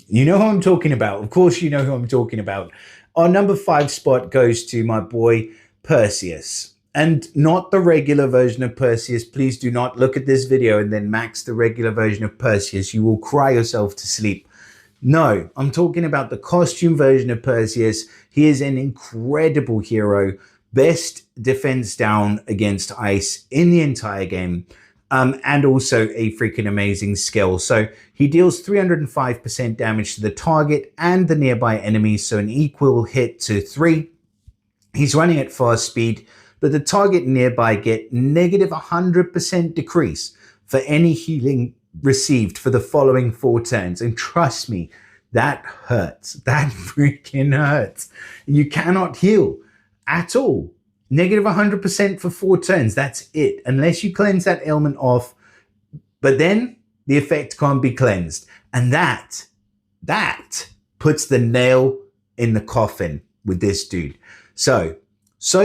You know who I'm talking about. Of course, you know who I'm talking about. Our number 5 spot goes to my boy Perseus. And not the regular version of Perseus. Please do not look at this video and then max the regular version of Perseus. You will cry yourself to sleep. No, I'm talking about the costume version of Perseus. He is an incredible hero. Best defense down against ice in the entire game. And also a freaking amazing skill. So he deals 305% damage to the target and the nearby enemies. So an equal hit to 3. He's running at fast speed, but the target nearby get negative 100% decrease for any healing received for the following 4 turns. And trust me, that hurts. That freaking hurts. You cannot heal at all. Negative 100% for 4 turns. That's it. Unless you cleanse that ailment off. But then the effect can't be cleansed. And that puts the nail in the coffin with this dude. So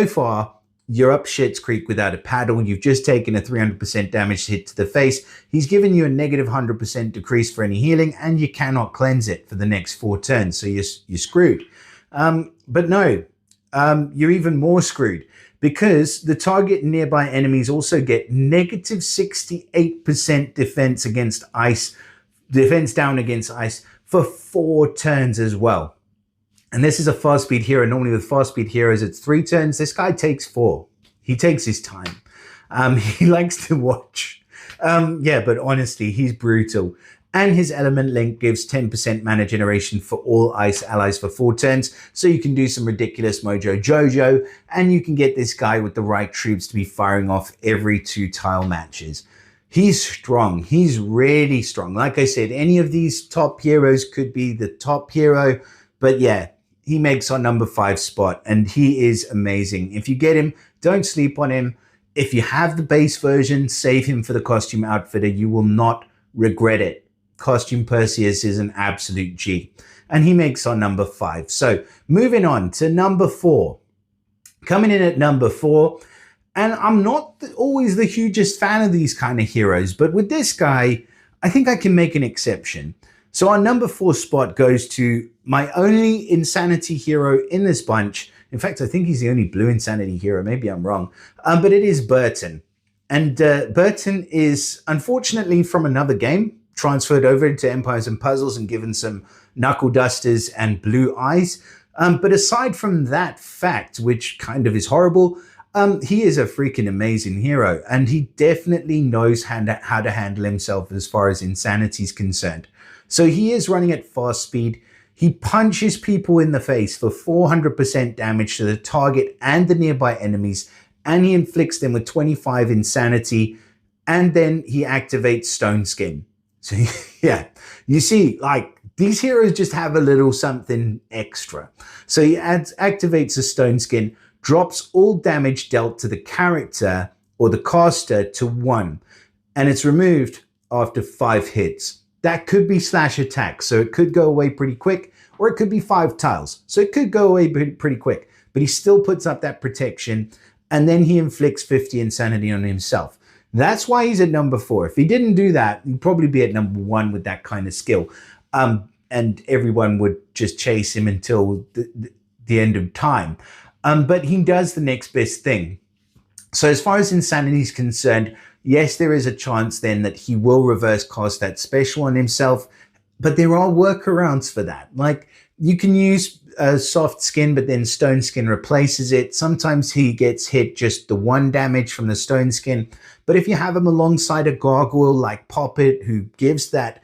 far, you're up shit's creek without a paddle. You've just taken a 300% damage hit to the face. He's given you a negative 100% decrease for any healing, and you cannot cleanse it for the next 4 turns. So you're screwed. But no, you're even more screwed because the target nearby enemies also get negative 68% defense against ice, defense down against ice for 4 turns as well. And this is a fast speed hero. Normally with fast speed heroes, it's 3 turns. This guy takes 4. He takes his time. He likes to watch. Yeah, but honestly, he's brutal. And his element link gives 10% mana generation for all ice allies for 4 turns. So you can do some ridiculous Mojo Jojo, and you can get this guy with the right troops to be firing off every 2 tile matches. He's strong. He's really strong. Like I said, any of these top heroes could be the top hero. But yeah, he makes our number 5 spot, and he is amazing. If you get him, don't sleep on him. If you have the base version, save him for the costume outfitter. You will not regret it. Costume Perseus is an absolute G, and he makes our number 5. So moving on to number 4. Coming in at number 4, and I'm not always the hugest fan of these kind of heroes, but with this guy, I think I can make an exception. So our number 4 spot goes to my only insanity hero in this bunch. In fact, I think he's the only blue insanity hero. Maybe I'm wrong. But it is Burton. And Burton is, unfortunately, from another game, transferred over into Empires and Puzzles and given some knuckle dusters and blue eyes. But aside from that fact, which kind of is horrible, he is a freaking amazing hero. And he definitely knows how to handle himself as far as insanity is concerned. So he is running at fast speed. He punches people in the face for 400% damage to the target and the nearby enemies, and he inflicts them with 25 insanity, and then he activates Stone Skin. So yeah, you see, like, these heroes just have a little something extra. So he activates the Stone Skin, drops all damage dealt to the character or the caster to 1, and it's removed after 5 hits. That could be slash attack, so it could go away pretty quick, or it could be 5 tiles, so it could go away pretty quick, but he still puts up that protection, and then he inflicts 50 insanity on himself. That's why he's at number 4. If he didn't do that, he'd probably be at number 1 with that kind of skill, and everyone would just chase him until the end of time. But he does the next best thing. So as far as insanity is concerned, yes, there is a chance then that he will reverse cast that special on himself, but there are workarounds for that. Like, you can use soft skin, but then stone skin replaces it. Sometimes he gets hit just the 1 damage from the stone skin, but if you have him alongside a gargoyle like Poppet, who gives that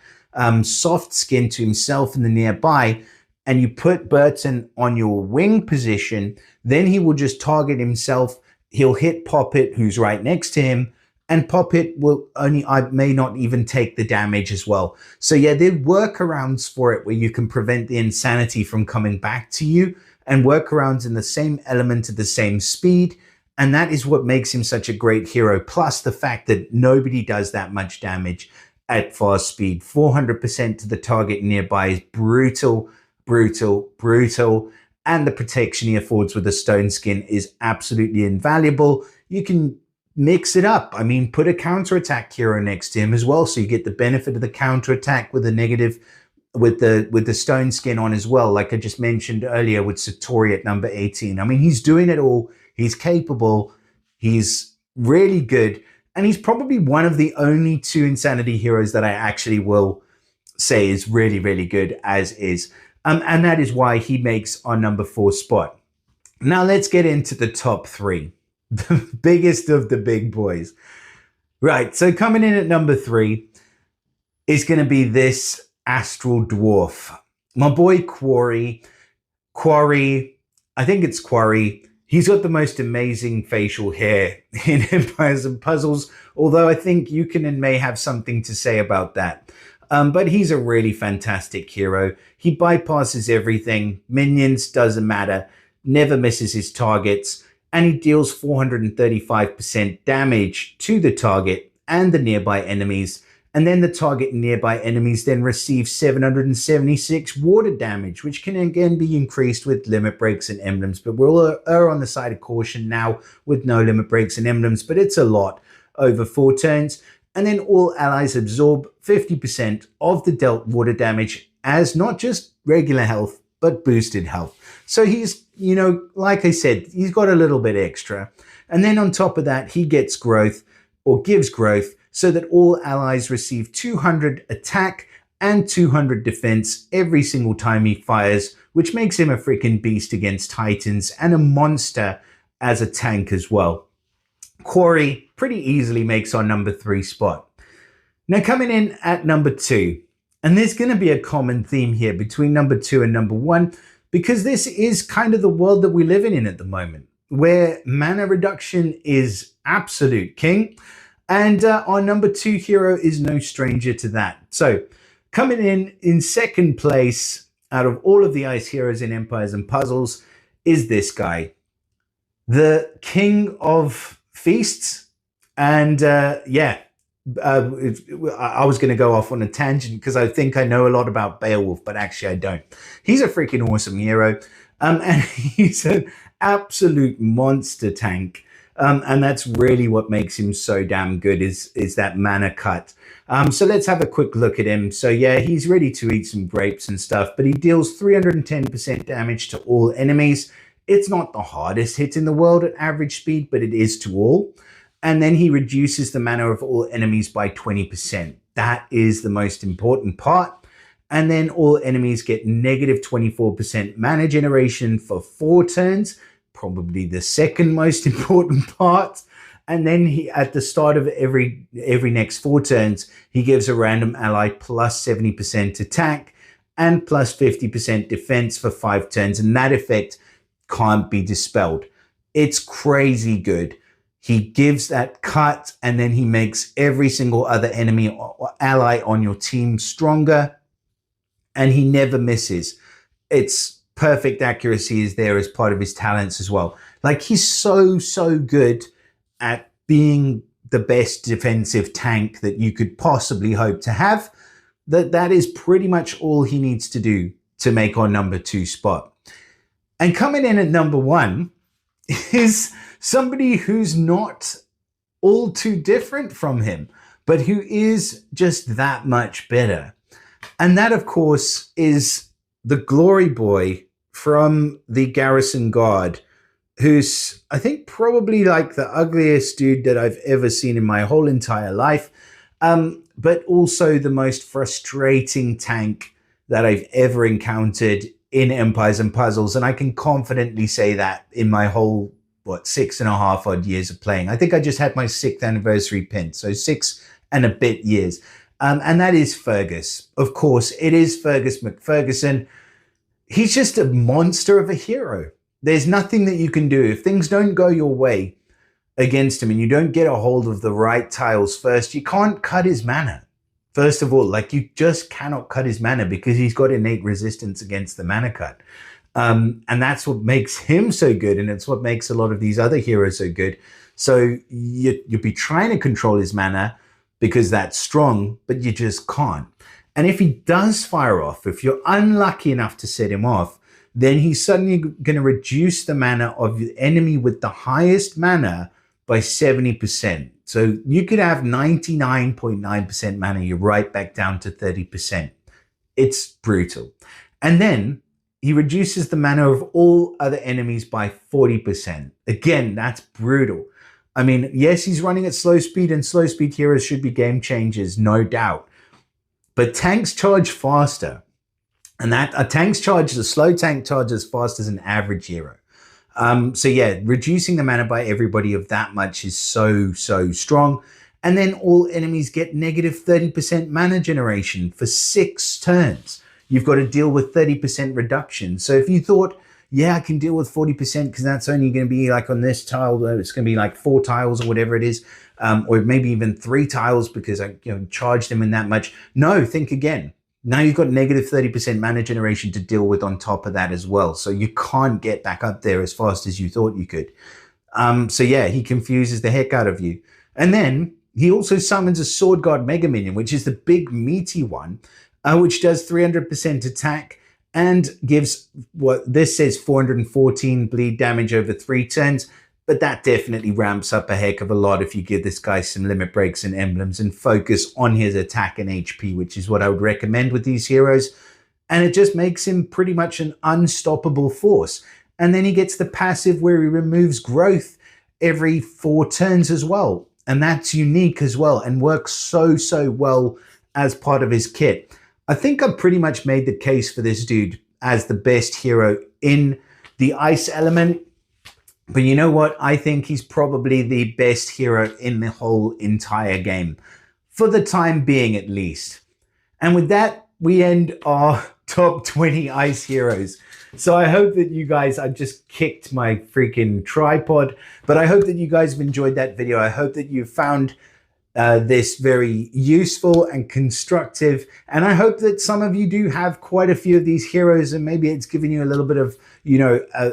soft skin to himself in the nearby, and you put Burton on your wing position, then he will just target himself. He'll hit Poppet, who's right next to him, and Poppet will may not even take the damage as well. So yeah, there are workarounds for it where you can prevent the insanity from coming back to you, and workarounds in the same element at the same speed. And that is what makes him such a great hero. Plus the fact that nobody does that much damage at fast speed. 400% to the target nearby is brutal, brutal, brutal. And the protection he affords with the stone skin is absolutely invaluable. You can mix it up. I mean, put a counterattack hero next to him as well, so you get the benefit of the counterattack with the negative, with the stone skin on as well, like I just mentioned earlier with Satori at number 18. I mean, he's doing it all. He's capable. He's really good. And he's probably one of the only 2 insanity heroes that I actually will say is really, really good as is. And that is why he makes our number 4 spot. Now let's get into the top 3. The biggest of the big boys. Right, so coming in at number 3 is going to be this Astral Dwarf. My boy Quarry, I think it's Quarry. He's got the most amazing facial hair in Empires and Puzzles, although I think Yukon may have something to say about that. But he's a really fantastic hero. He bypasses everything. Minions, doesn't matter. Never misses his targets. And he deals 435% damage to the target and the nearby enemies. And then the target and nearby enemies then receive 776 water damage, which can again be increased with limit breaks and emblems. But we'll err on the side of caution now with no limit breaks and emblems, but it's a lot over 4 turns. And then all allies absorb 50% of the dealt water damage as not just regular health, but boosted health. So he's, like I said, he's got a little bit extra. And then on top of that, he gets growth or gives growth so that all allies receive 200 attack and 200 defense every single time he fires, which makes him a freaking beast against Titans and a monster as a tank as well. Quarry pretty easily makes our number 3 spot. Now coming in at number 2, and there's going to be a common theme here between number 2 and number 1, because this is kind of the world that we live in at the moment, where mana reduction is absolute king. And our number 2 hero is no stranger to that. So coming in second place out of all of the ice heroes in Empires and Puzzles is this guy, the king of feasts. And I was going to go off on a tangent because I think I know a lot about Beowulf, but actually I don't. He's a freaking awesome hero. And he's an absolute monster tank. And that's really what makes him so damn good is that mana cut. So let's have a quick look at him. So yeah, he's ready to eat some grapes and stuff, but he deals 310% damage to all enemies. It's not the hardest hit in the world at average speed, but it is to all. And then he reduces the mana of all enemies by 20%. That is the most important part. And then all enemies get negative 24% mana generation for 4 turns. Probably the second most important part. And then he, at the start of every next 4 turns, he gives a random ally plus 70% attack and plus 50% defense for 5 turns. And that effect can't be dispelled. It's crazy good. He gives that cut and then he makes every single other enemy or ally on your team stronger. And he never misses. It's perfect accuracy is there as part of his talents as well. Like he's so good at being the best defensive tank that you could possibly hope to have. That is pretty much all he needs to do to make our number 2 spot. And coming in at number 1 is somebody who's not all too different from him, but who is just that much better. And that, of course, is the Glory Boy from the Garrison Guard, who's, I think, probably like the ugliest dude that I've ever seen in my whole entire life, but also the most frustrating tank that I've ever encountered in Empires and Puzzles. And I can confidently say that in my whole, 6.5 odd years of playing. I think I just had my 6th anniversary pin, so 6 and a bit years. And that is Fergus. Of course, it is Fergus McFerguson. He's just a monster of a hero. There's nothing that you can do. If things don't go your way against him and you don't get a hold of the right tiles first, you can't cut his mana. First of all, like you just cannot cut his mana because he's got innate resistance against the mana cut. And that's what makes him so good. And it's what makes a lot of these other heroes so good. So you'll be trying to control his mana because that's strong, but you just can't. And if he does fire off, if you're unlucky enough to set him off, then he's suddenly going to reduce the mana of the enemy with the highest mana by 70%. So you could have 99.9% mana, you're right back down to 30%. It's brutal. And then he reduces the mana of all other enemies by 40%. Again, that's brutal. I mean, yes, he's running at slow speed, and slow speed heroes should be game changers, no doubt. But tanks charge faster. And a slow tank charges fast as an average hero. So yeah, reducing the mana by everybody of that much is so strong. And then all enemies get negative 30% mana generation for 6 turns. You've got to deal with 30% reduction. So if you thought yeah, I can deal with 40% because that's only going to be like on this tile, it's going to be like 4 tiles or whatever it is, or maybe even 3 tiles because I charged him in that much. No, think again. Now you've got negative 30% mana generation to deal with on top of that as well. So you can't get back up there as fast as you thought you could. So yeah, he confuses the heck out of you. And then he also summons a Sword Guard Mega Minion, which is the big meaty one, which does 300% attack and gives what this says 414 bleed damage over 3 turns. But that definitely ramps up a heck of a lot if you give this guy some limit breaks and emblems and focus on his attack and HP, which is what I would recommend with these heroes. And it just makes him pretty much an unstoppable force. And then he gets the passive where he removes growth every 4 turns as well. And that's unique as well and works so well as part of his kit. I think I've pretty much made the case for this dude as the best hero in the ice element. But you know what? I think he's probably the best hero in the whole entire game. For the time being, at least. And with that, we end our top 20 ice heroes. So I hope that you guys, I just kicked my freaking tripod, but I hope that you guys have enjoyed that video. I hope that you found this very useful and constructive. And I hope that some of you do have quite a few of these heroes and maybe it's given you a little bit of,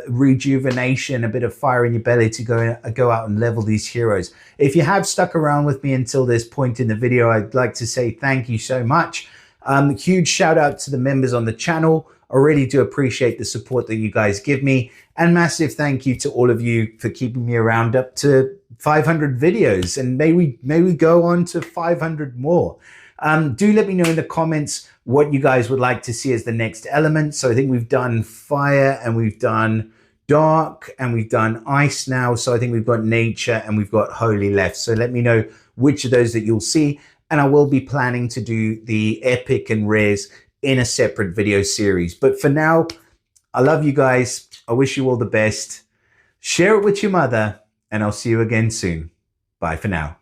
rejuvenation, a bit of fire in your belly to go out and level these heroes. If you have stuck around with me until this point in the video, I'd like to say thank you so much. Huge shout out to the members on the channel. I really do appreciate the support that you guys give me, and massive thank you to all of you for keeping me around up to 500 videos, and may we go on to 500 more. Do let me know in the comments what you guys would like to see as the next element. So I think we've done fire and we've done dark and we've done ice now. So I think we've got nature and we've got holy left. So let me know which of those that you'll see. And I will be planning to do the epic and rares in a separate video series. But for now, I love you guys. I wish you all the best. Share it with your mother, and I'll see you again soon. Bye for now.